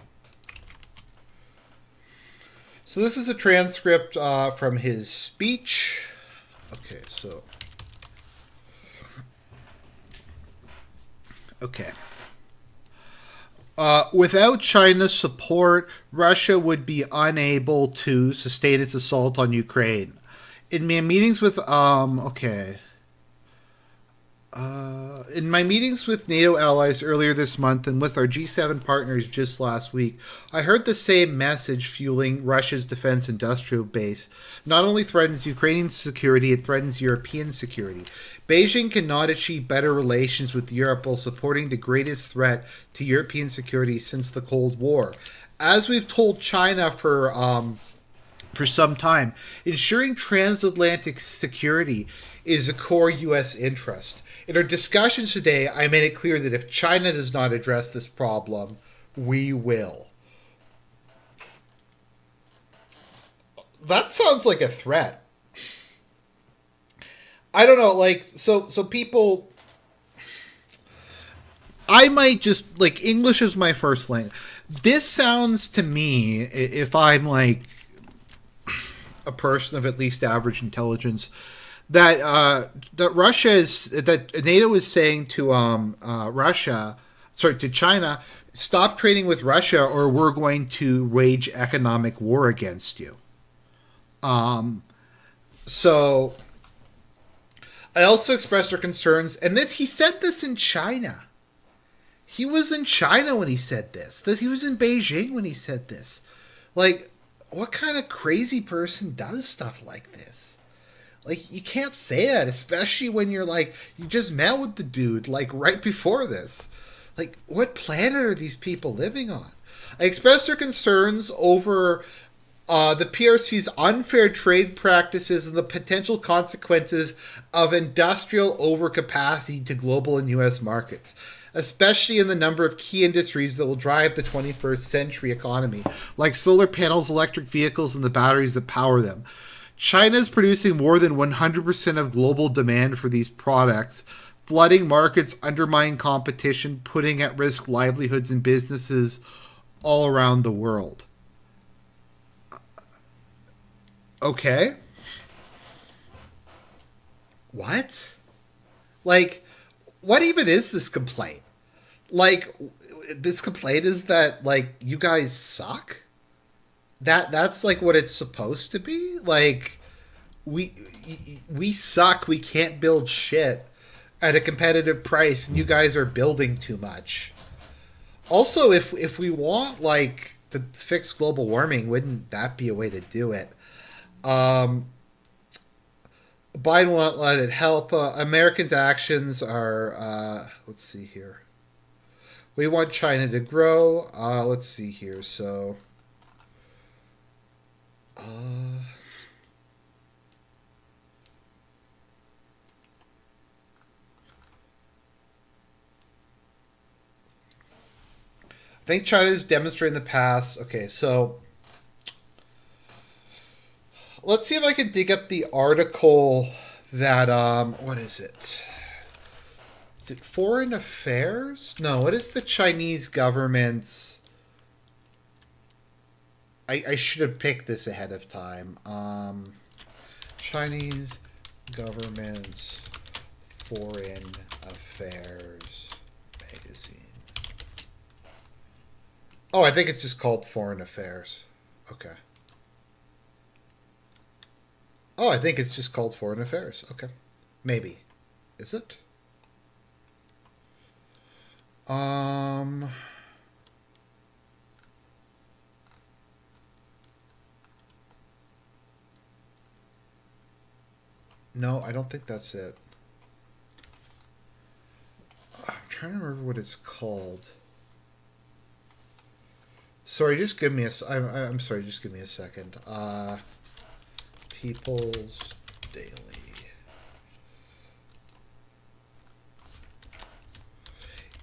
So this is a transcript from his speech. Okay. So. Okay. Without China's support, Russia would be unable to sustain its assault on Ukraine. In my meetings with in my meetings with NATO allies earlier this month and with our G7 partners just last week, I heard the same message fueling Russia's defense industrial base. Not only threatens Ukrainian security, it threatens European security. Beijing cannot achieve better relations with Europe while supporting the greatest threat to European security since the Cold War. As we've told China for some time, ensuring transatlantic security is a core U.S. interest. In our discussions today, I made it clear that if China does not address this problem, we will. That sounds like a threat. I don't know, like, so people. I might just, like, English is my first language. This sounds to me, if I'm like a person of at least average intelligence, that NATO is saying to to China, stop trading with Russia, or we're going to wage economic war against you. So I also expressed our concerns, and he said this in China. He was in China when he said this. He was in Beijing when he said this. Like, what kind of crazy person does stuff like this? Like, you can't say that, especially when you're like, you just met with the dude, like, right before this. Like, what planet are these people living on? I expressed our concerns over the PRC's unfair trade practices and the potential consequences of industrial overcapacity to global and U.S. markets, especially in the number of key industries that will drive the 21st century economy, like solar panels, electric vehicles, and the batteries that power them. China is producing more than 100% of global demand for these products, flooding markets, undermining competition, putting at risk livelihoods and businesses all around the world. Okay. What? Like, what even is this complaint? Like, this complaint is that, like, you guys suck? That's like what it's supposed to be? Like, we we suck, we can't build shit at a competitive price, and you guys are building too much. Also, if we want, like, to fix global warming, wouldn't that be a way to do it? Um, Biden won't let it help. Americans' actions are. Let's see here. We want China to grow. Let's see here. So. Uh, I think China is demonstrating the past. Okay, so let's see if I can dig up the article that what is it? Is it Foreign Affairs? No, what is the Chinese government's? I should have picked this ahead of time. Chinese government's Foreign Affairs magazine. Oh, I think it's just called Foreign Affairs. Okay. Oh, I think it's just called Foreign Affairs. Okay. Maybe. Is it? Um. No, I don't think that's it. I'm trying to remember what it's called. Sorry, just give me a. I'm sorry, just give me a second. People's Daily.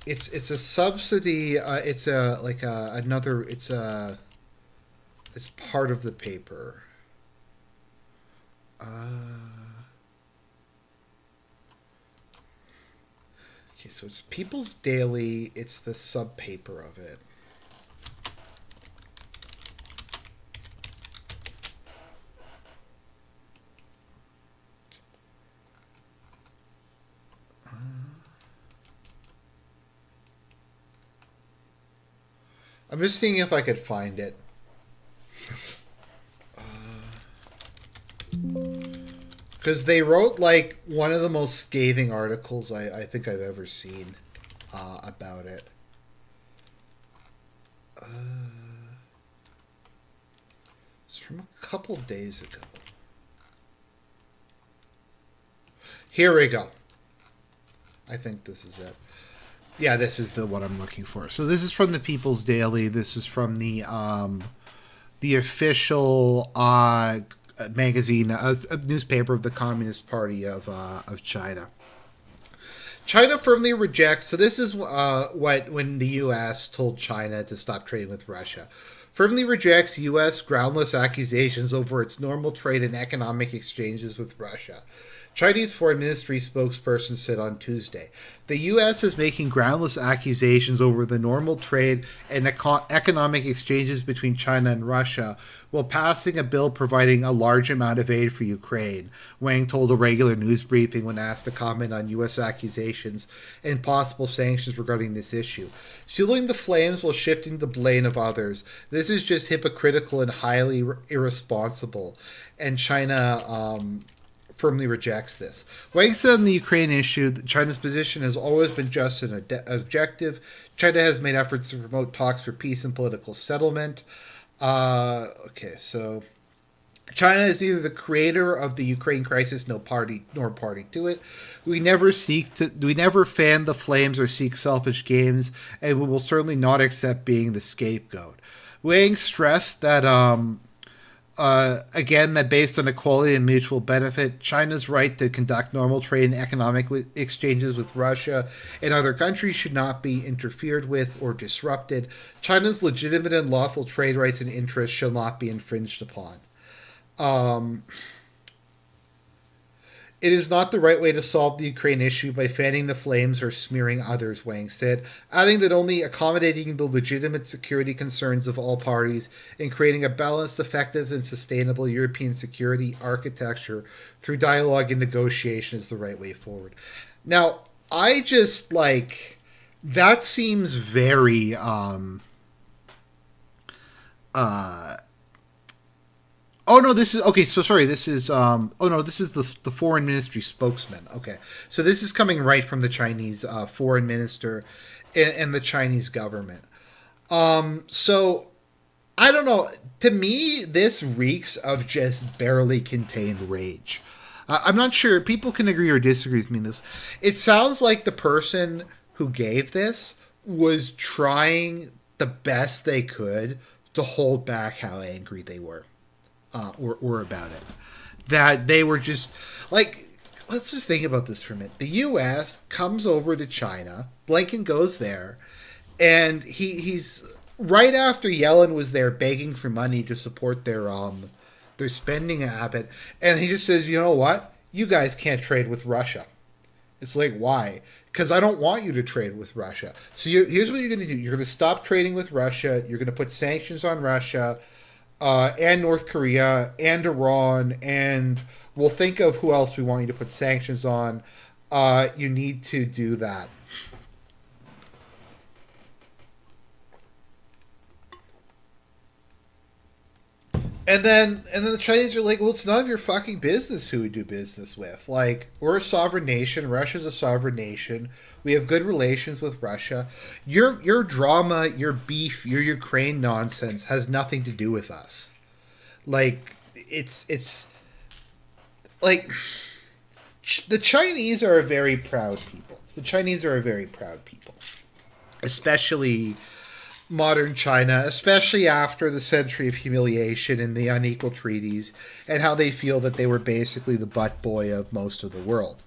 It's a subsidy. It's a like a, another. It's part of the paper. Okay, so it's People's Daily. It's the sub paper of it. I'm just seeing if I could find it. Because they wrote like one of the most scathing articles I think I've ever seen about it. It's from a couple days ago. Here we go. I think this is it. Yeah, this is the one I'm looking for. So this is from the People's Daily. This is from the official magazine, a newspaper of the Communist Party of China. China firmly rejects. So this is when the U.S. told China to stop trading with Russia. Firmly rejects U.S. groundless accusations over its normal trade and economic exchanges with Russia. Chinese Foreign Ministry spokesperson said on Tuesday, the U.S. is making groundless accusations over the normal trade and economic exchanges between China and Russia while passing a bill providing a large amount of aid for Ukraine, Wang told a regular news briefing when asked to comment on U.S. accusations and possible sanctions regarding this issue. Fueling the flames while shifting the blame of others. This is just hypocritical and highly irresponsible. And China firmly rejects this. Wang said on the Ukraine issue that China's position has always been just and objective. China has made efforts to promote talks for peace and political settlement. So China is neither the creator of the Ukraine crisis nor party to it. We never fan the flames or seek selfish gains, and we will certainly not accept being the scapegoat. Wang stressed that again, that based on equality and mutual benefit, China's right to conduct normal trade and economic exchanges with Russia and other countries should not be interfered with or disrupted. China's legitimate and lawful trade rights and interests shall not be infringed upon. It is not the right way to solve the Ukraine issue by fanning the flames or smearing others, Wang said, adding that only accommodating the legitimate security concerns of all parties and creating a balanced, effective, and sustainable European security architecture through dialogue and negotiation is the right way forward. Now, I just that seems very Oh no, this is okay. So sorry, this is this is the foreign ministry spokesman. Okay, so this is coming right from the Chinese foreign minister and the Chinese government. So I don't know. To me, this reeks of just barely contained rage. I'm not sure. People can agree or disagree with me on this. It sounds like the person who gave this was trying the best they could to hold back how angry they were. Or about it. That they were just let's just think about this for a minute. The U.S. comes over to China. Blinken goes there, and he's right after Yellen was there begging for money to support their spending habit, and he just says, you know what? You guys can't trade with Russia. It's like, why? Because I don't want you to trade with Russia. So here's what you're going to do. You're going to stop trading with Russia. You're going to put sanctions on Russia. And North Korea and Iran, and we'll think of who else we want you to put sanctions on. You need to do that. And then the Chinese are like, well, it's none of your fucking business who we do business with. Like, we're a sovereign nation. Russia's a sovereign nation. We have good relations with Russia. Your drama, your beef, your Ukraine nonsense has nothing to do with us. Like, it's like the Chinese are a very proud people. The Chinese are a very proud people, especially modern China, especially after the century of humiliation and the unequal treaties, and how they feel that they were basically the butt boy of most of the world.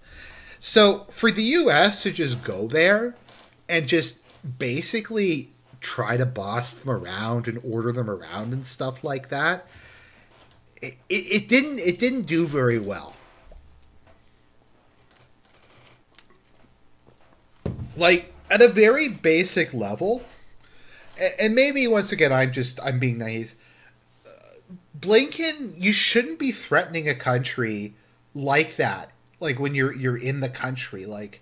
So for the U.S. to just go there and just basically try to boss them around and order them around and stuff like that, it didn't do very well. Like at a very basic level, and maybe once again I'm being naive. Blinken, you shouldn't be threatening a country like that. Like when you're in the country, like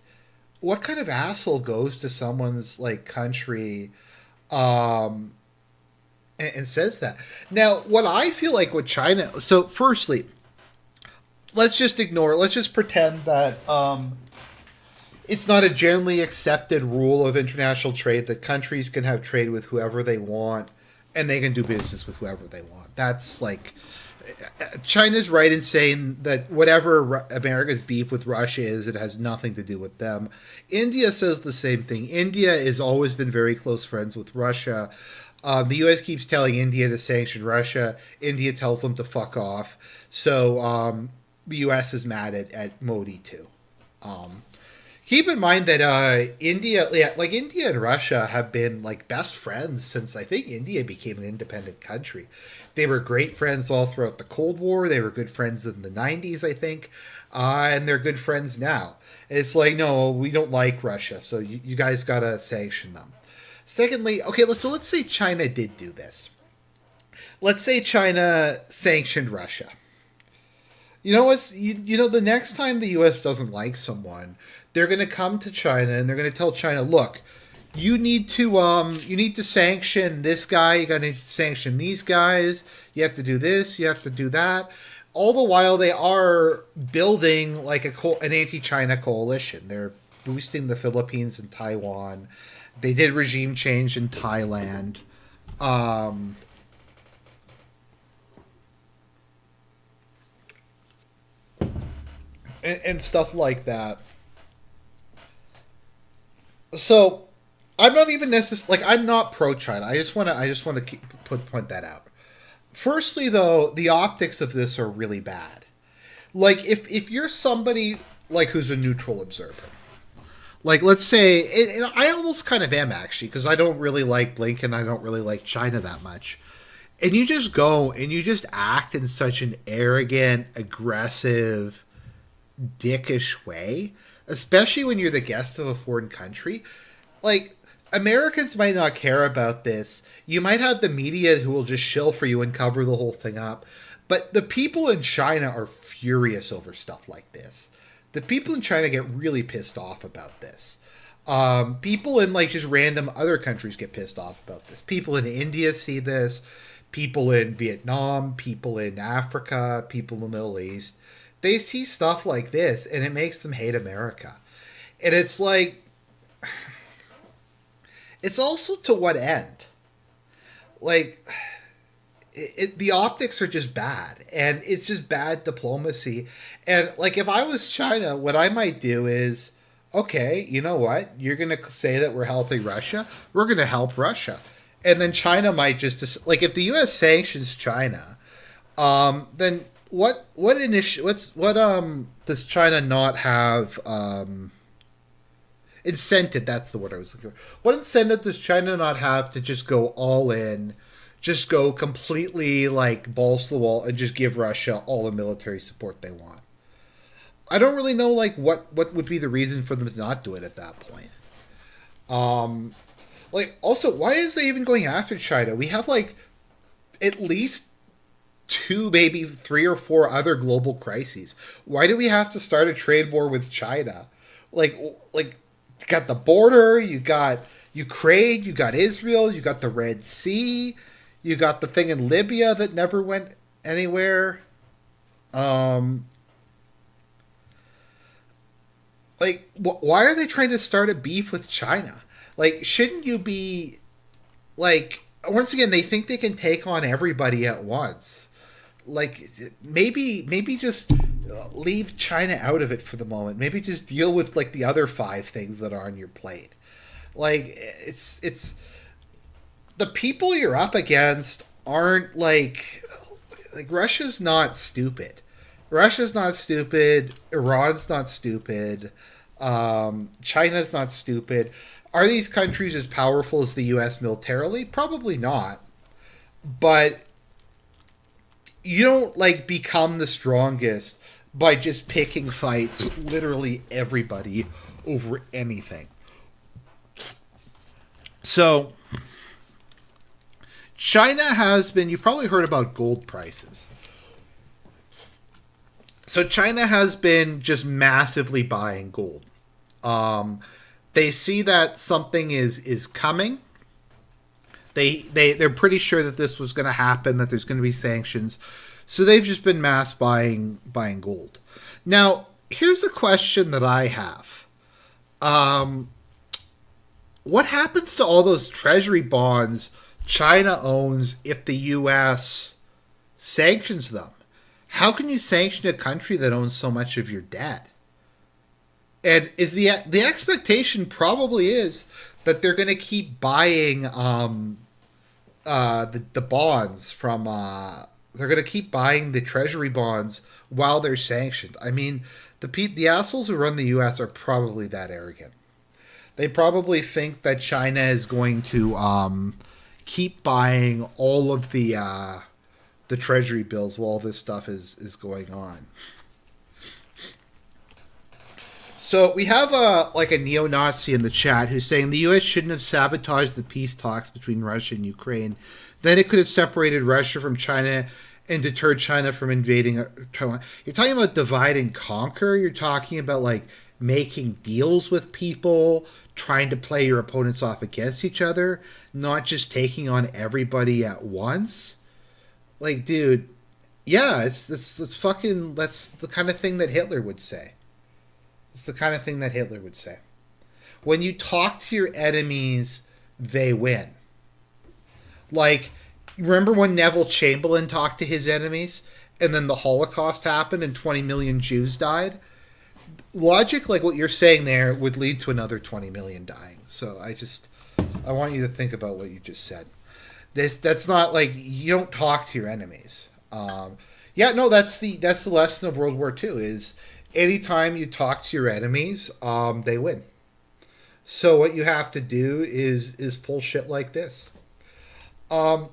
what kind of asshole goes to someone's like country um and says that? Now, what I feel like with China, so firstly, let's just pretend that it's not a generally accepted rule of international trade that countries can have trade with whoever they want and they can do business with whoever they want. That's like China's right in saying that whatever America's beef with Russia is, it has nothing to do with them. India says the same thing. India has always been very close friends with Russia. The U.S. keeps telling India to sanction Russia. India tells them to fuck off. So the U.S. is mad at Modi too. Um, Keep in mind that India, yeah, like India and Russia have been like best friends since I think India became an independent country. They were great friends all throughout the Cold War. They were good friends in the '90s, I think, and they're good friends now. It's like, no, we don't like Russia, so you guys gotta sanction them. Secondly, okay, let's say China did do this. Let's say China sanctioned Russia. You know what's you know the next time the U.S. doesn't like someone, they're going to come to China and they're going to tell China, look, you need to sanction this guy. You got to sanction these guys. You have to do this. You have to do that. All the while they are building like an anti-China coalition. They're boosting the Philippines and Taiwan. They did regime change in Thailand. Um, and stuff like that. So I'm not even necessarily like I'm not pro China. I just want to point that out. Firstly, though, the optics of this are really bad. Like if you're somebody like who's a neutral observer, like let's say, and I almost kind of am actually because I don't really like Blinken. I don't really like China that much. And you just go and you just act in such an arrogant, aggressive, dickish way, especially when you're the guest of a foreign country. Like, Americans might not care about this. You might have the media who will just shill for you and cover the whole thing up. But the people in China are furious over stuff like this. The people in China get really pissed off about this. People in like just random other countries get pissed off about this. People in India see this. People in Vietnam, people in Africa, people in the Middle East. They see stuff like this and it makes them hate America. And it's like, it's also to what end? Like, the optics are just bad and it's just bad diplomacy. And like, if I was China, what I might do is, okay, you know what? You're going to say that we're helping Russia. We're going to help Russia. And then China might just, like, if the U.S. sanctions China, then what initiative? What does China not have incentive? That's the word I was looking for. What incentive does China not have to just go all in, just go completely like balls to the wall, and just give Russia all the military support they want? I don't really know like what would be the reason for them to not do it at that point. Um, like also, why is they even going after China? We have like at least two, maybe three or four other global crises. Why do we have to start a trade war with China? Like you got the border, you got Ukraine, you got Israel, you got the Red Sea, you got the thing in Libya that never went anywhere. Um, why are they trying to start a beef with China? Like, shouldn't you be like? Once again, they think they can take on everybody at once. Like maybe just leave China out of it for the moment. Maybe just deal with like the other five things that are on your plate. Like it's the people you're up against aren't like Russia's not stupid. Russia's not stupid. Iran's not stupid. China's not stupid. Are these countries as powerful as the U.S. militarily? Probably not. But you don't like become the strongest by just picking fights with literally everybody over anything. So China has been, you probably heard about gold prices. So China has been just massively buying gold. They see that something is coming. They're pretty sure that this was going to happen, that there's going to be sanctions. So they've just been mass buying gold. Now, here's a question that I have. What happens to all those treasury bonds China owns if the U.S. sanctions them? How can you sanction a country that owns so much of your debt? And is the expectation probably is that they're going to keep buying the bonds from they're going to keep buying the treasury bonds while they're sanctioned. I mean, the assholes who run the U.S. are probably that arrogant. They probably think that China is going to keep buying all of the treasury bills while this stuff is going on. So we have a neo-Nazi in the chat who's saying the U.S. shouldn't have sabotaged the peace talks between Russia and Ukraine. Then it could have separated Russia from China and deterred China from invading Taiwan. You're talking about divide and conquer. You're talking about like making deals with people, trying to play your opponents off against each other, not just taking on everybody at once. Like, dude, yeah, that's the kind of thing that Hitler would say. It's the kind of thing that Hitler would say. When you talk to your enemies, they win. Like, remember when Neville Chamberlain talked to his enemies and then the Holocaust happened and 20 million Jews died? Logic like what you're saying there would lead to another 20 million dying. So I want you to think about what you just said. That's not like, you don't talk to your enemies. That's the lesson of World War II is anytime you talk to your enemies, they win. So what you have to do is pull shit like this. So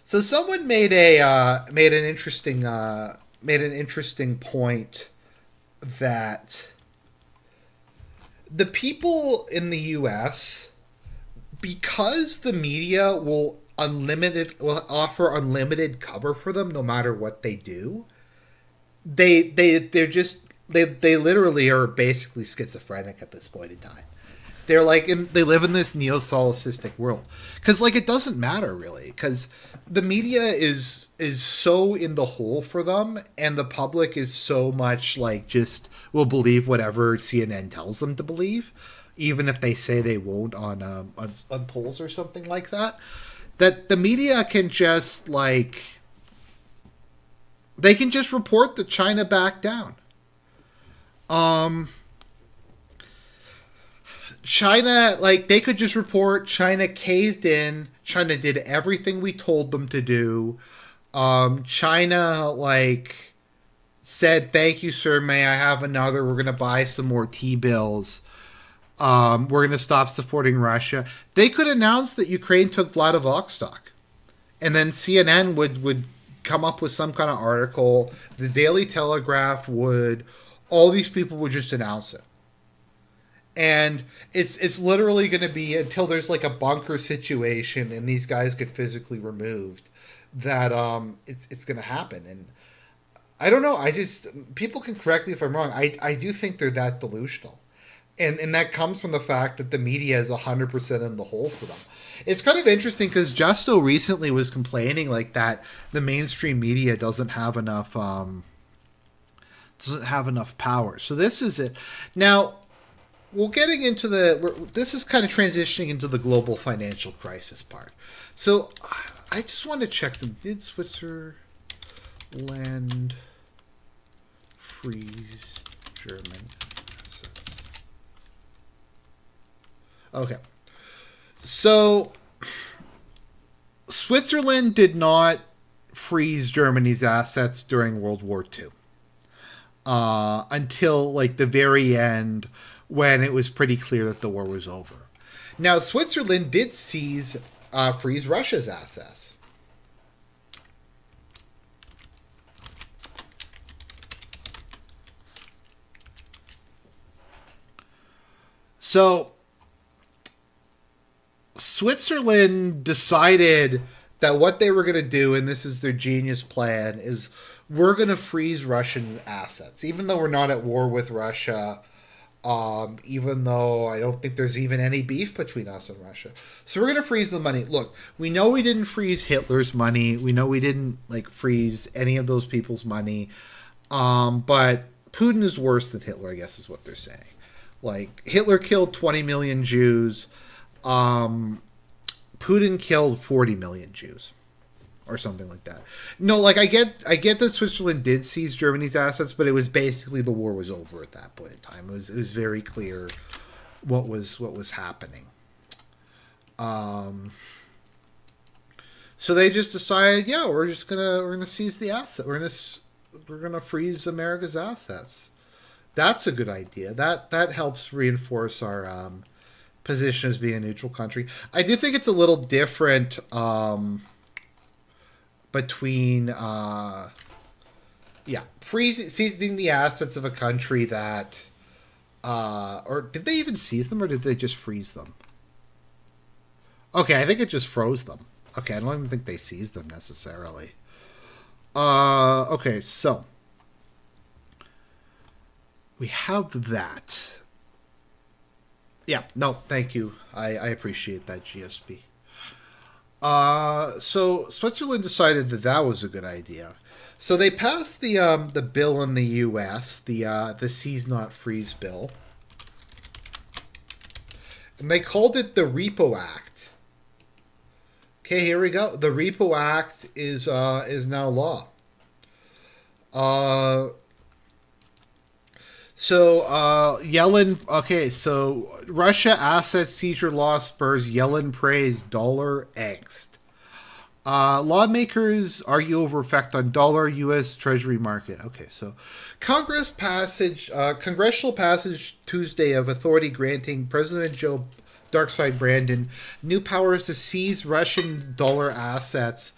someone made an interesting point that the people in the U.S., because the media will offer unlimited cover for them no matter what they do, they literally are basically schizophrenic at this point in time. They're like, they live in this neo-solipsistic world because like it doesn't matter really because the media is so in the hole for them and the public is so much like just will believe whatever CNN tells them to believe, even if they say they won't on polls or something like that. That the media can just like they can just report that China backed down. China, like, they could just report China caved in. China did everything we told them to do. China, like, said, thank you, sir, may I have another? We're going to buy some more T-bills. We're going to stop supporting Russia. They could announce that Ukraine took Vladivostok. And then CNN would come up with some kind of article. The Daily Telegraph would... All these people would just announce it. And it's literally going to be until there's like a bunker situation and these guys get physically removed that it's going to happen. And I don't know. People can correct me if I'm wrong. I do think they're that delusional. And that comes from the fact that the media is 100% in the hole for them. It's kind of interesting because Justo recently was complaining like that the mainstream media doesn't have enough power. So this is it. Now, we're getting into this is kind of transitioning into the global financial crisis part. So I just want to check some. Did Switzerland freeze German assets? Okay. So Switzerland did not freeze Germany's assets during World War II. Until like the very end when it was pretty clear that the war was over. Now, Switzerland did freeze Russia's assets. So Switzerland decided that what they were going to do, and this is their genius plan, is we're going to freeze Russian assets, even though we're not at war with Russia. Even though I don't think there's even any beef between us and Russia. So we're going to freeze the money. Look, we know we didn't freeze Hitler's money. We know we didn't freeze any of those people's money. But Putin is worse than Hitler, I guess is what they're saying. Hitler killed 20 million Jews. Putin killed 40 million Jews. Or something like that. No, I get that Switzerland did seize Germany's assets, but it was basically the war was over at that point in time. It was very clear what was happening. So they just decided, yeah, we're gonna seize the asset. We're gonna freeze America's assets. That's a good idea. That helps reinforce our position as being a neutral country. I do think it's a little different. Between seizing the assets of a country that or did they even seize them or did they just freeze them? Okay, I think it just froze them. Okay, I don't even think they seized them necessarily. Okay, so we have that. Yeah, no, thank you. I appreciate that, GSP. So Switzerland decided that was a good idea. So they passed the bill in the U.S., the Seize Not Freeze bill, and they called it the Repo Act. Okay, here we go. The Repo Act is now law. So Yellen. Okay, so Russia asset seizure law spurs Yellen praise dollar angst. Lawmakers argue over effect on dollar U.S. Treasury market. Okay, so congressional passage Tuesday of authority granting President Joe Darkside Brandon new powers to seize Russian dollar assets.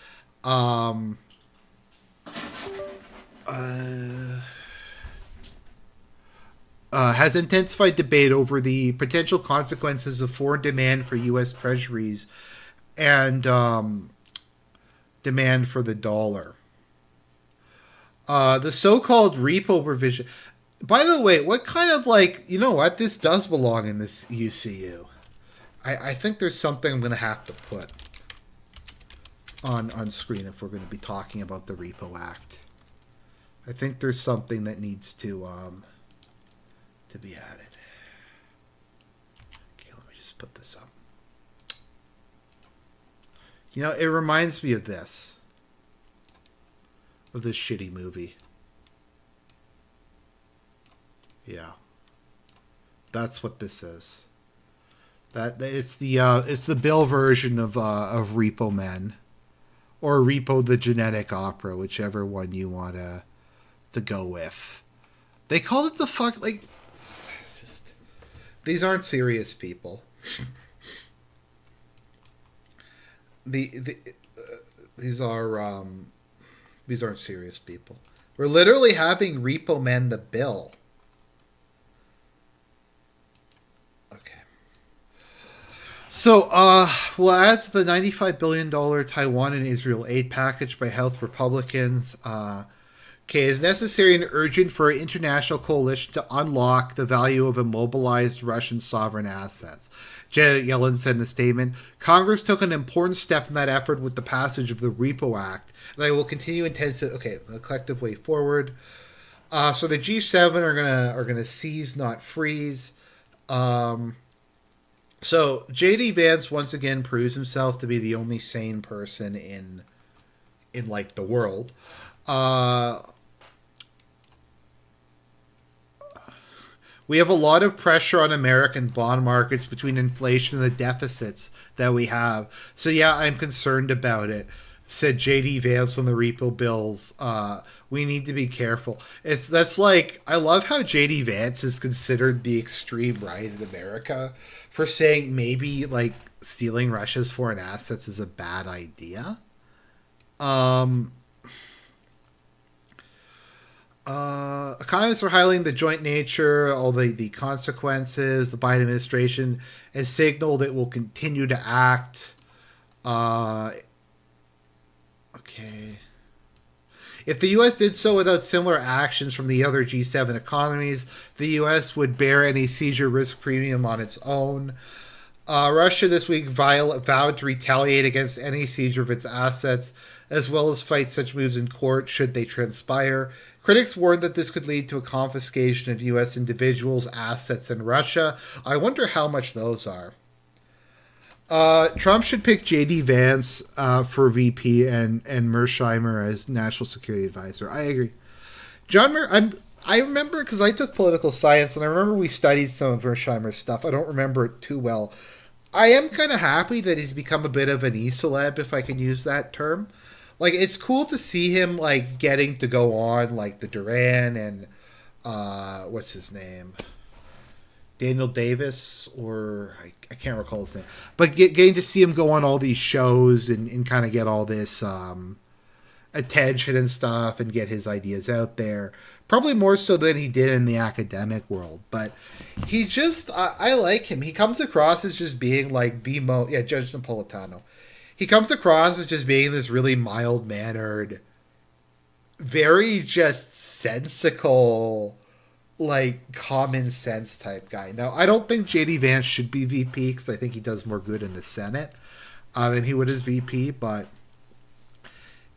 Has intensified debate over the potential consequences of foreign demand for U.S. treasuries and demand for the dollar. The so-called repo provision. By the way, what kind of this does belong in this UCU. I think there's something I'm going to have to put on screen if we're going to be talking about the Repo Act. I think there's something that needs to be added. Okay, let me just put this up. It reminds me of this shitty movie. Yeah, that's what this is. That it's the Bill version of Repo Man, or Repo the Genetic Opera, whichever one you want to go with. They called it the fuck these aren't serious people. These aren't serious people. We're literally having Repo Man the bill. Okay. So, we'll add to the $95 billion Taiwan and Israel aid package by House Republicans. Is necessary and urgent for an international coalition to unlock the value of immobilized Russian sovereign assets. Janet Yellen said in a statement, Congress took an important step in that effort with the passage of the Repo Act, and I will continue the collective way forward. So the G7 are gonna seize, not freeze. So J.D. Vance once again proves himself to be the only sane person in the world. We have a lot of pressure on American bond markets between inflation and the deficits that we have. So yeah, I'm concerned about it, said J.D. Vance on the repo bills. We need to be careful. I love how J.D. Vance is considered the extreme right in America for saying maybe stealing Russia's foreign assets is a bad idea. Economists are highlighting the joint nature, all the consequences. The Biden administration has signaled it will continue to act. Uh, okay. If the U.S. did so without similar actions from the other G7 economies, the U.S. would bear any seizure risk premium on its own. Russia this week vowed to retaliate against any seizure of its assets, as well as fight such moves in court should they transpire. Critics warned that this could lead to a confiscation of U.S. individuals' assets in Russia. I wonder how much those are. Trump should pick J.D. Vance for VP and Mersheimer as National Security Advisor. I agree. I remember because I took political science and I remember we studied some of Mersheimer's stuff. I don't remember it too well. I am kind of happy that he's become a bit of an e-celeb, if I can use that term. Like, it's cool to see him, like, getting to go on, like, the Duran and, what's his name? Daniel Davis, or I can't recall his name. But getting to see him go on all these shows and kind of get all this attention and stuff and get his ideas out there. Probably more so than he did in the academic world. But he's just, I like him. He comes across as just being like Judge Napolitano. He comes across as just being this really mild-mannered, very just sensical, like common sense type guy. Now, I don't think JD Vance should be VP because I think he does more good in the Senate than he would as VP. But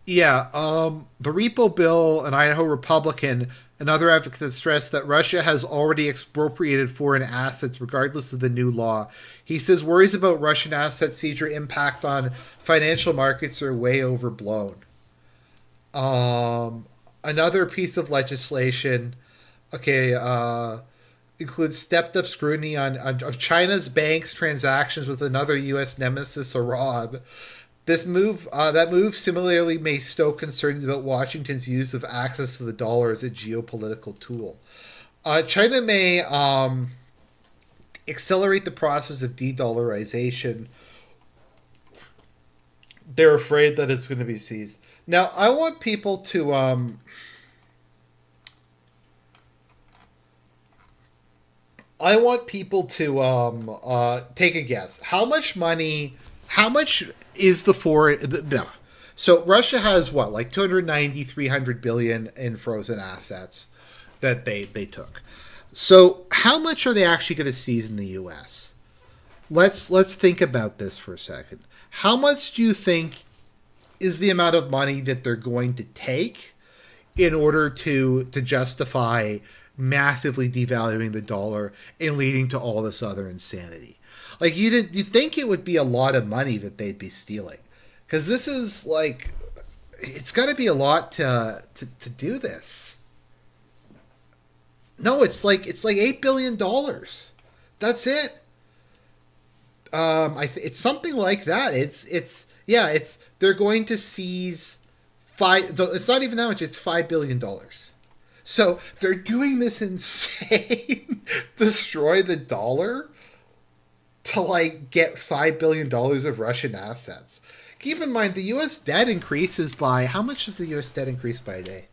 yeah, the repo bill, an Idaho Republican, another advocate stressed that Russia has already expropriated foreign assets regardless of the new law. He says worries about Russian asset seizure impact on financial markets are way overblown. Another piece of legislation, includes stepped up scrutiny on of China's banks' transactions with another U.S. nemesis, Iran. That move similarly may stoke concerns about Washington's use of access to the dollar as a geopolitical tool. China may accelerate the process of de-dollarization. They're afraid that it's going to be seized. Now, I want people to take a guess. How much money? How much is the foreign? So Russia has what, like 290, 300 billion in frozen assets that they took. So how much are they actually going to seize in the U.S.? Let's think about this for a second. How much do you think is the amount of money that they're going to take in order to justify massively devaluing the dollar and leading to all this other insanity? Like, you'd think it would be a lot of money that they'd be stealing, because this is like, it's got to be a lot to do this. No, it's like $8 billion. That's it. It's something like that. It's they're going to seize five. It's not even that much. It's $5 billion. So they're doing this insane destroy the dollar to like get $5 billion of Russian assets. Keep in mind the U.S. debt increases by, how much does the U.S. debt increase by a day?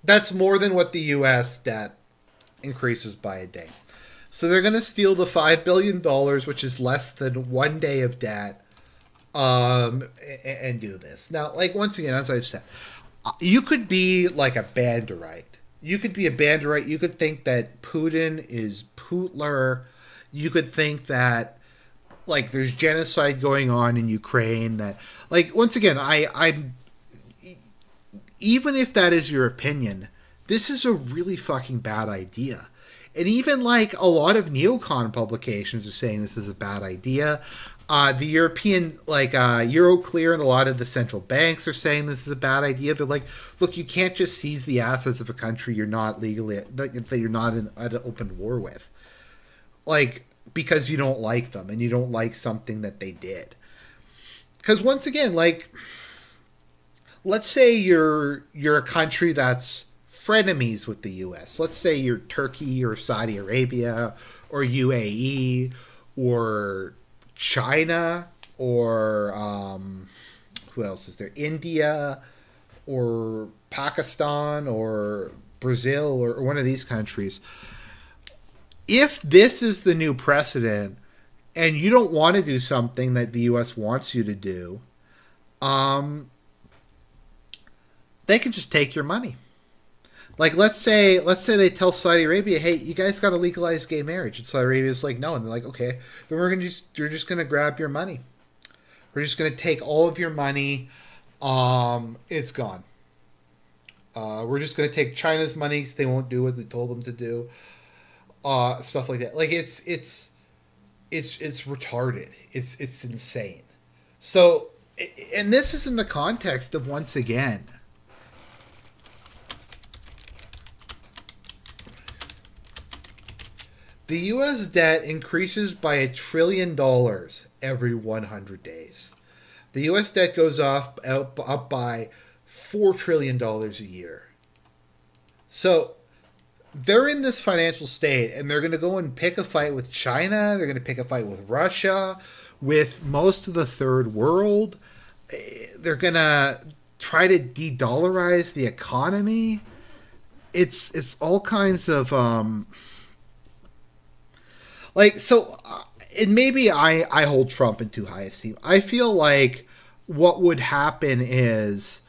That's more than what the U.S. debt increases by a day. So they're going to steal the $5 billion, which is less than 1 day of debt, and do this. Now, like, once again, as I've said, you could be like a Banderite. You could be a Banderite. You could think that Putin is Putler. You could think that, like, there's genocide going on in Ukraine. That, like, once again, I'm even if that is your opinion, this is a really fucking bad idea. And even like a lot of neocon publications are saying this is a bad idea. The European, like Euroclear and a lot of the central banks are saying this is a bad idea. They're like, look, you can't just seize the assets of a country you're not legally, that you're not at an open war with, like, because you don't like them and you don't like something that they did. Because once again, like, let's say you're a country that's frenemies with the U.S. Let's say you're Turkey or Saudi Arabia or UAE or China or who else is there? India or Pakistan or Brazil or one of these countries. If this is the new precedent and you don't want to do something that the U.S. wants you to do, they can just take your money. Like let's say they tell Saudi Arabia, hey, you guys got to legalize gay marriage, and Saudi Arabia's like, no, and they're like, okay, then we're just gonna grab your money. We're just gonna take all of your money. It's gone. We're just gonna take China's money because they won't do what we told them to do. Stuff like that. Like it's retarded. It's insane. So, and this is in the context of, once again, the U.S. debt increases by $1 trillion every 100 days. The U.S. debt goes up by $4 trillion a year. So they're in this financial state, and they're going to go and pick a fight with China. They're going to pick a fight with Russia, with most of the third world. They're going to try to de-dollarize the economy. It's all kinds of and maybe I hold Trump in too high esteem. I feel like what would happen is,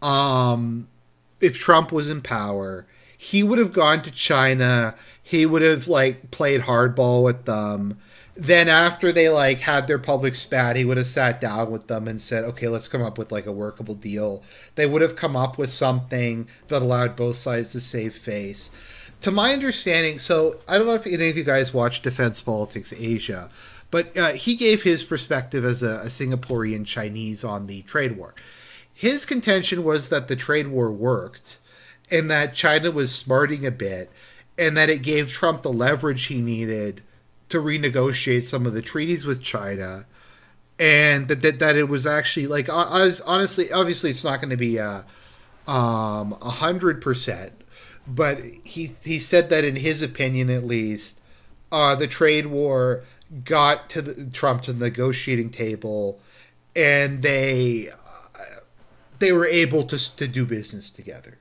if Trump was in power, he would have gone to China. He would have played hardball with them. Then after they had their public spat, he would have sat down with them and said, okay, let's come up with a workable deal. They would have come up with something that allowed both sides to save face. To my understanding, so I don't know if any of you guys watch Defense Politics Asia, but he gave his perspective as a Singaporean Chinese on the trade war. His contention was that the trade war worked, and that China was smarting a bit, and that it gave Trump the leverage he needed to renegotiate some of the treaties with China, and that it was actually honestly, obviously, it's not going to be 100%. But he said that, in his opinion at least, the trade war got to Trump to the negotiating table, and they were able to do business together.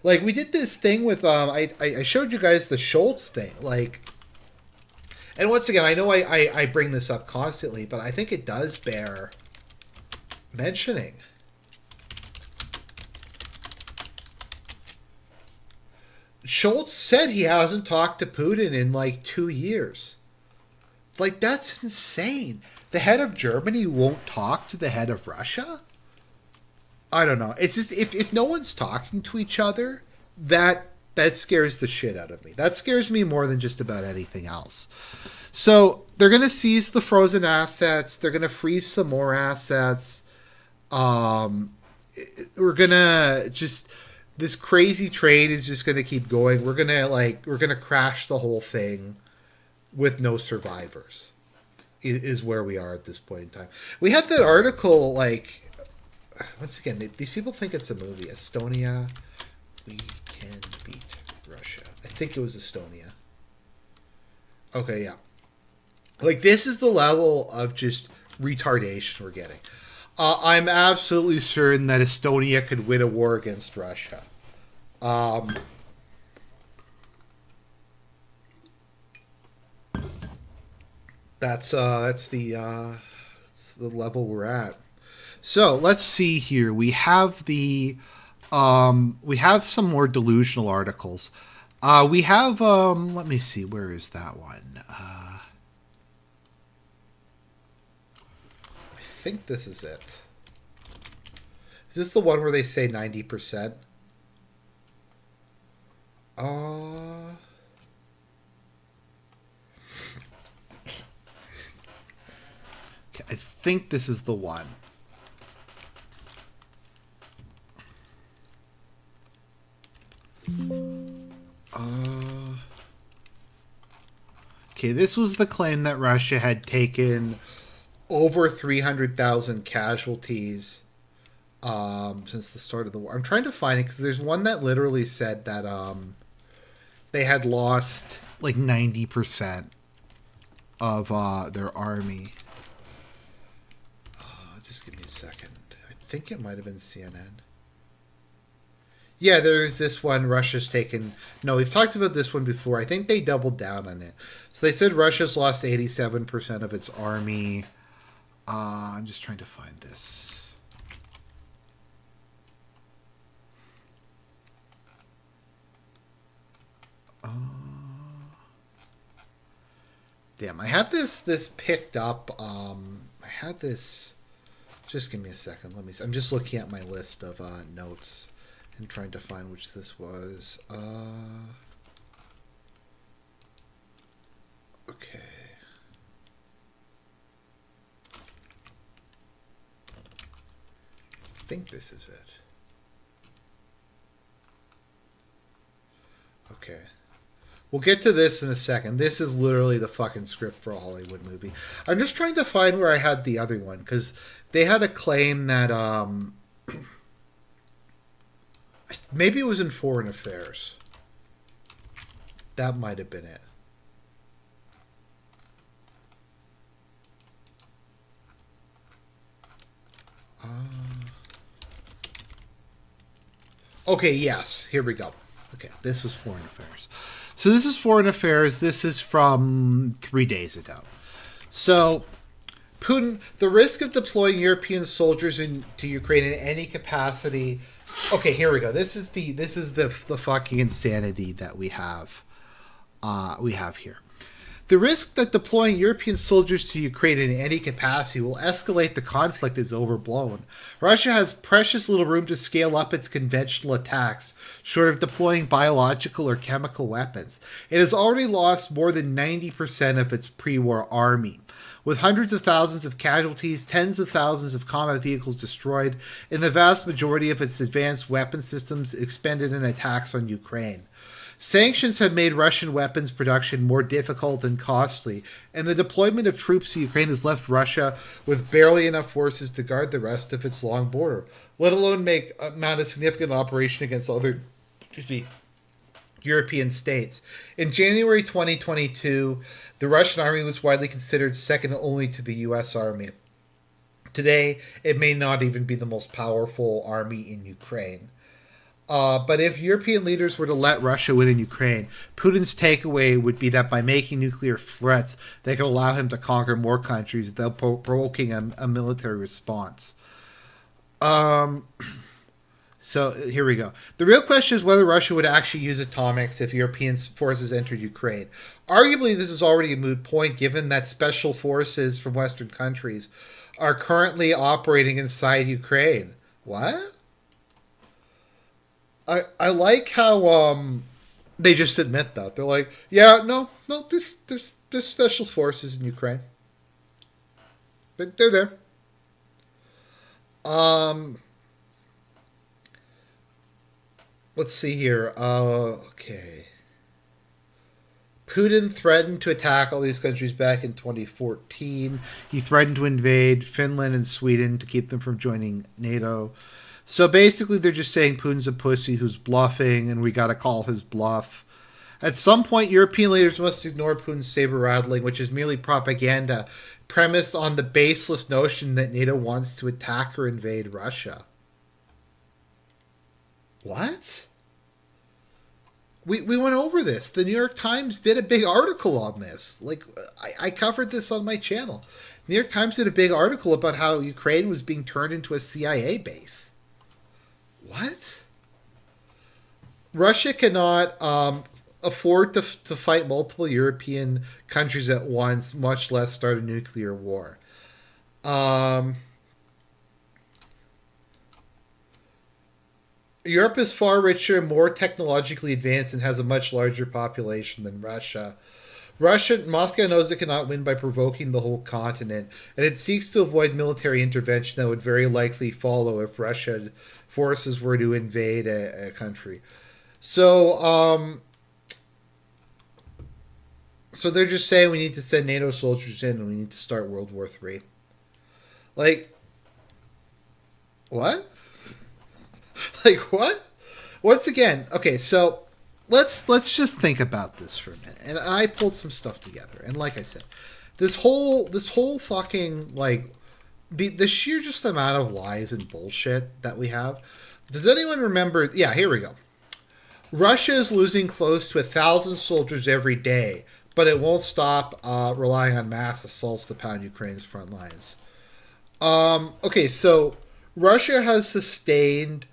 We did this thing with I showed you guys the Schultz thing. And once again, I know I bring this up constantly, but I think it does bear mentioning. Schultz said he hasn't talked to Putin in 2 years. That's insane. The head of Germany won't talk to the head of Russia? I don't know. It's just, if no one's talking to each other, that scares the shit out of me. That scares me more than just about anything else. So they're going to seize the frozen assets. They're going to freeze some more assets. We're going to just... This crazy trade is just going to keep going. We're going to crash the whole thing with no survivors is where we are at this point in time. We had that article, once again, these people think it's a movie. Estonia, we can beat Russia. I think it was Estonia. Okay, yeah. This is the level of just retardation we're getting. I'm absolutely certain that Estonia could win a war against Russia. That's the level we're at. So let's see here. We have we have some more delusional articles. We have let me see, where is that one? I think this is it. Is this the one where they say 90%? Okay, I think this is the one. Okay, this was the claim that Russia had taken over 300,000 casualties since the start of the war. I'm trying to find it because there's one that literally said that they had lost like 90% of their army. Just give me a second. I think it might have been CNN. Yeah, there's this one. Russia's taken. No, we've talked about this one before. I think they doubled down on it. So they said Russia's lost 87% of its army. I'm just trying to find this. Damn, I had this picked up. I had this. Just give me a second. I'm just looking at my list of notes and trying to find which this was. Okay. I think this is it. Okay. We'll get to this in a second. This is literally the fucking script for a Hollywood movie. I'm just trying to find where I had the other one because they had a claim that maybe it was in Foreign Affairs. That might have been it. Okay, yes. Here we go. Okay, this was Foreign Affairs. So this is Foreign Affairs. This is from 3 days ago. So Putin, the risk of deploying European soldiers into Ukraine in any capacity. Okay, here we go. This is the fucking insanity that we have here. The risk that deploying European soldiers to Ukraine in any capacity will escalate the conflict is overblown. Russia has precious little room to scale up its conventional attacks, short of deploying biological or chemical weapons. It has already lost more than 90% of its pre-war army, with hundreds of thousands of casualties, tens of thousands of combat vehicles destroyed, and the vast majority of its advanced weapon systems expended in attacks on Ukraine. Sanctions have made Russian weapons production more difficult and costly, and the deployment of troops to Ukraine has left Russia with barely enough forces to guard the rest of its long border, let alone mount a significant operation against other European states. In January 2022, the Russian army was widely considered second only to the U.S. Army. Today, it may not even be the most powerful army in Ukraine. But if European leaders were to let Russia win in Ukraine, Putin's takeaway would be that by making nuclear threats, they could allow him to conquer more countries without provoking a military response. So here we go. The real question is whether Russia would actually use atomics if European forces entered Ukraine. Arguably, this is already a moot point given that special forces from Western countries are currently operating inside Ukraine. What? I like how they just admit that. They're like, yeah, no, there's special forces in Ukraine. But they're there. Let's see here. Okay. Putin threatened to attack all these countries back in 2014. He threatened to invade Finland and Sweden to keep them from joining NATO. So basically, they're just saying Putin's a pussy who's bluffing, and we got to call his bluff. At some point, European leaders must ignore Putin's saber-rattling, which is merely propaganda, premised on the baseless notion that NATO wants to attack or invade Russia. What? We went over this. The New York Times did a big article on this. Like, I covered this on my channel. The New York Times did a big article about how Ukraine was being turned into a CIA base. What? Russia cannot afford to fight multiple European countries at once, much less start a nuclear war. Europe is far richer, more technologically advanced, and has a much larger population than Russia. Moscow knows it cannot win by provoking the whole continent, and it seeks to avoid military intervention that would very likely follow if Russian forces were to invade a country. So they're just saying we need to send NATO soldiers in and we need to start World War III. Like, what? Like what? Once again, okay, so let's just think about this for a minute. And I pulled some stuff together. And like I said, this whole fucking like the sheer just amount of lies and bullshit that we have. Does anyone remember? Yeah, here we go. Russia is losing close to 1,000 soldiers every day, but it won't stop relying on mass assaults to pound Ukraine's front lines. Okay, so Russia has sustained,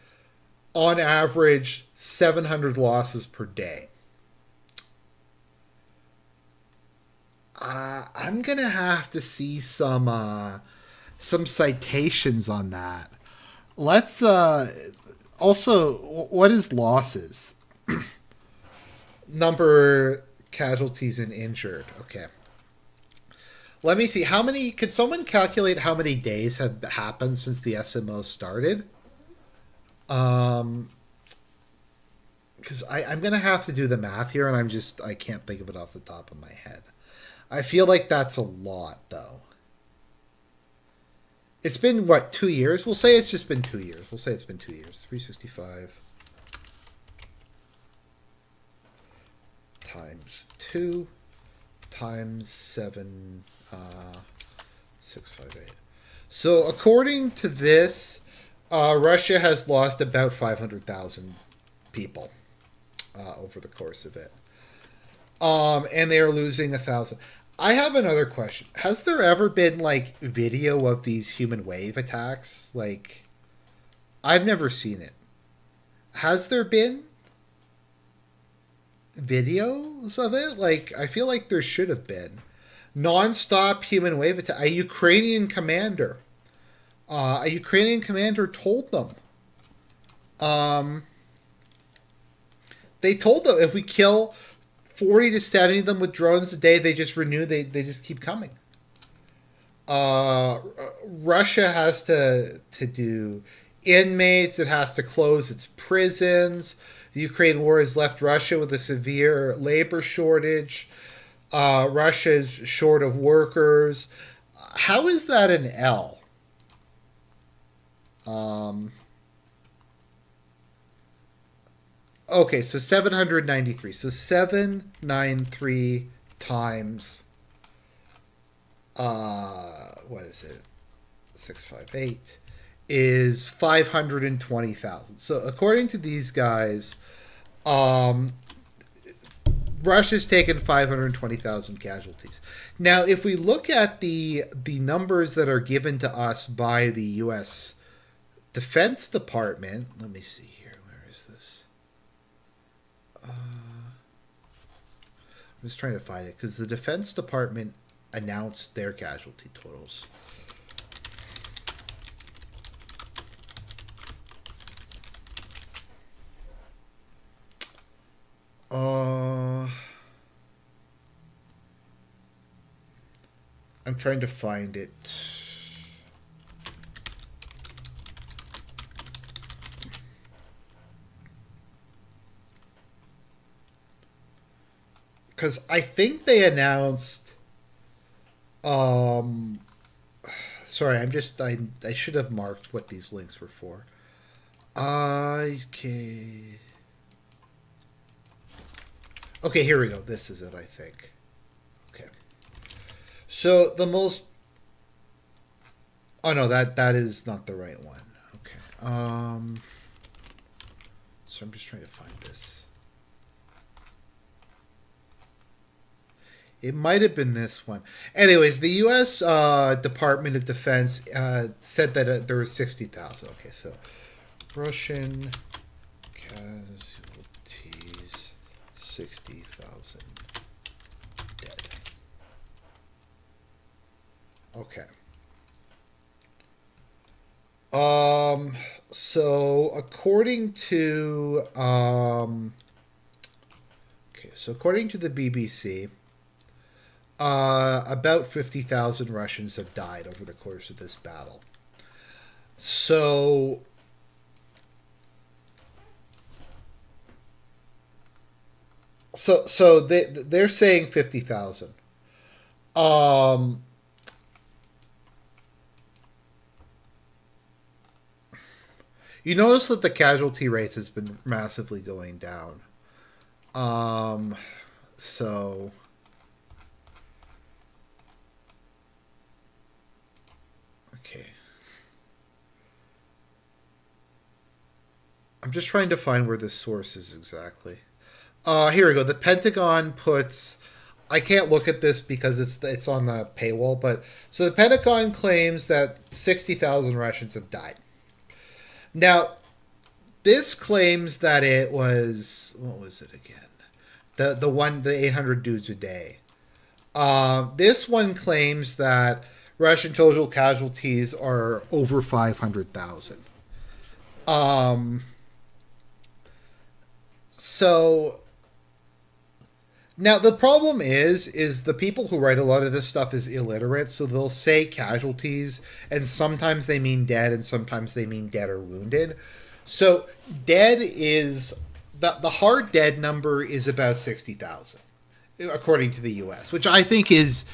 on average, 700 losses per day. I'm gonna have to see some citations on that. Let's also, what is losses? Number casualties and injured. Okay. Let me see. How many? Could someone calculate how many days have happened since the SMO started? Um, because I'm gonna have to do the math here, and I can't think of it off the top of my head. I feel like that's a lot, though. It's been what, 2 years? We'll say it's just been 2 years. We'll say it's been 2 years. 365 times 2 times 7, 658. So according to this, Russia has lost about 500,000 people over the course of it. And they are losing 1,000. I have another question. Has there ever been like video of these human wave attacks? Like, I've never seen it. Has there been videos of it? Like, I feel like there should have been. Non-stop human wave attack. A Ukrainian commander. A Ukrainian commander told them. They told them if we kill 40 to 70 of them with drones a day, they just renew. They just keep coming. Russia has to do inmates. It has to close its prisons. The Ukraine war has left Russia with a severe labor shortage. Russia is short of workers. How is that an L? Okay, so 793. So 793 times, what is it? 658 is 520,000. So according to these guys, Russia's taken 520,000 casualties. Now, if we look at the numbers that are given to us by the U.S. Defense Department, let me see here. Where is this? I'm just trying to find it because the Defense Department announced their casualty totals. I'm trying to find it. Because I think they announced. Sorry, I should have marked what these links were for. Okay. Okay, here we go. This is it, I think. Okay. So the most. Oh no, that is not the right one. Okay. So I'm just trying to find this. It might have been this one. Anyways, the U.S. Department of Defense said that there were 60,000. Okay, so Russian casualties, 60,000 dead. Okay. So according to the BBC, about 50,000 Russians have died over the course of this battle. So they're saying 50,000. You notice that the casualty rates has been massively going down. So okay. I'm just trying to find where this source is exactly. Here we go. The Pentagon puts. I can't look at this because it's on the paywall, but so the Pentagon claims that 60,000 Russians have died. Now, this claims that it was what was it again? The 800 dudes a day. This one claims that Russian total casualties are over 500,000. So now the problem is the people who write a lot of this stuff is illiterate, so they'll say casualties, and sometimes they mean dead, and sometimes they mean dead or wounded. So dead is the hard dead number is about 60,000, according to the U.S., which I think is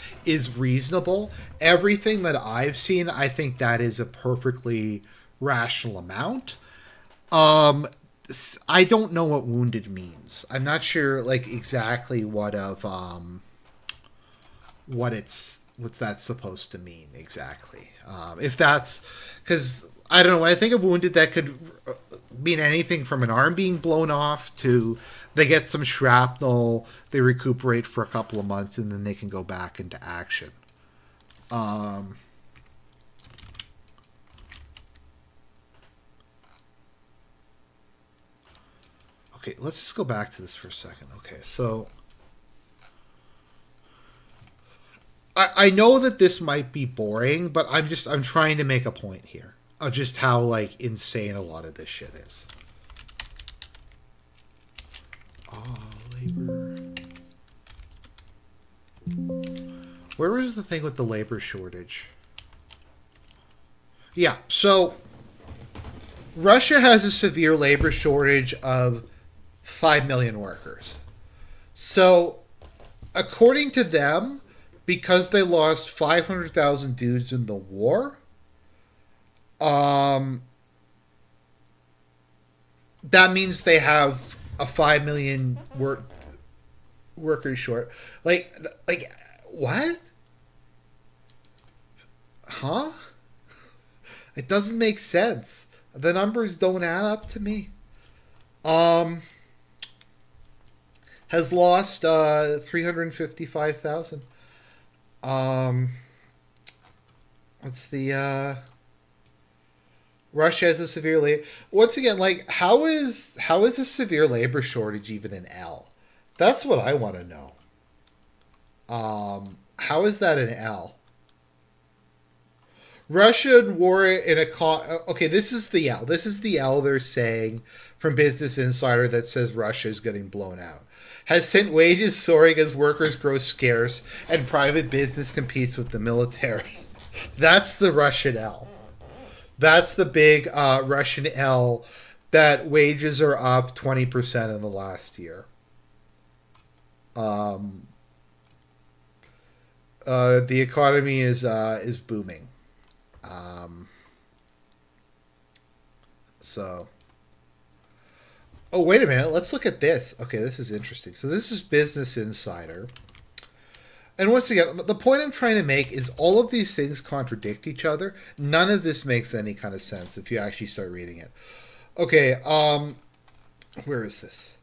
reasonable. Everything that I've seen, I think that is a perfectly rational amount. I don't know what wounded means. I'm not sure like exactly what's that supposed to mean exactly. If that's because I don't know. When I think of wounded, that could mean anything from an arm being blown off to they get some shrapnel, they recuperate for a couple of months, and then they can go back into action. Okay, let's just go back to this for a second. Okay, so I know that this might be boring, but I'm trying to make a point here of just how like insane a lot of this shit is. Labor. Where is the thing with the labor shortage? Yeah, so Russia has a severe labor shortage of 5 million workers. So, according to them, because they lost 500,000 dudes in the war, that means they have a 5 million workers short. Like what? Huh? It doesn't make sense. The numbers don't add up to me. Has lost 355,000. What's the Russia has a severe labor. Once again, like how is a severe labor shortage even an L? That's what I want to know. How is that an L? Russian war in a okay. This is the L. This is the L they're saying from Business Insider that says Russia is getting blown out. Has sent wages soaring as workers grow scarce and private business competes with the military. That's the Russian L. That's the big Russian L, that wages are up 20% in the last year. The economy is booming. So. Oh, wait a minute. Let's look at this. Okay, this is interesting. So this is Business Insider. And once again, the point I'm trying to make is all of these things contradict each other. None of this makes any kind of sense if you actually start reading it. Okay, where is this?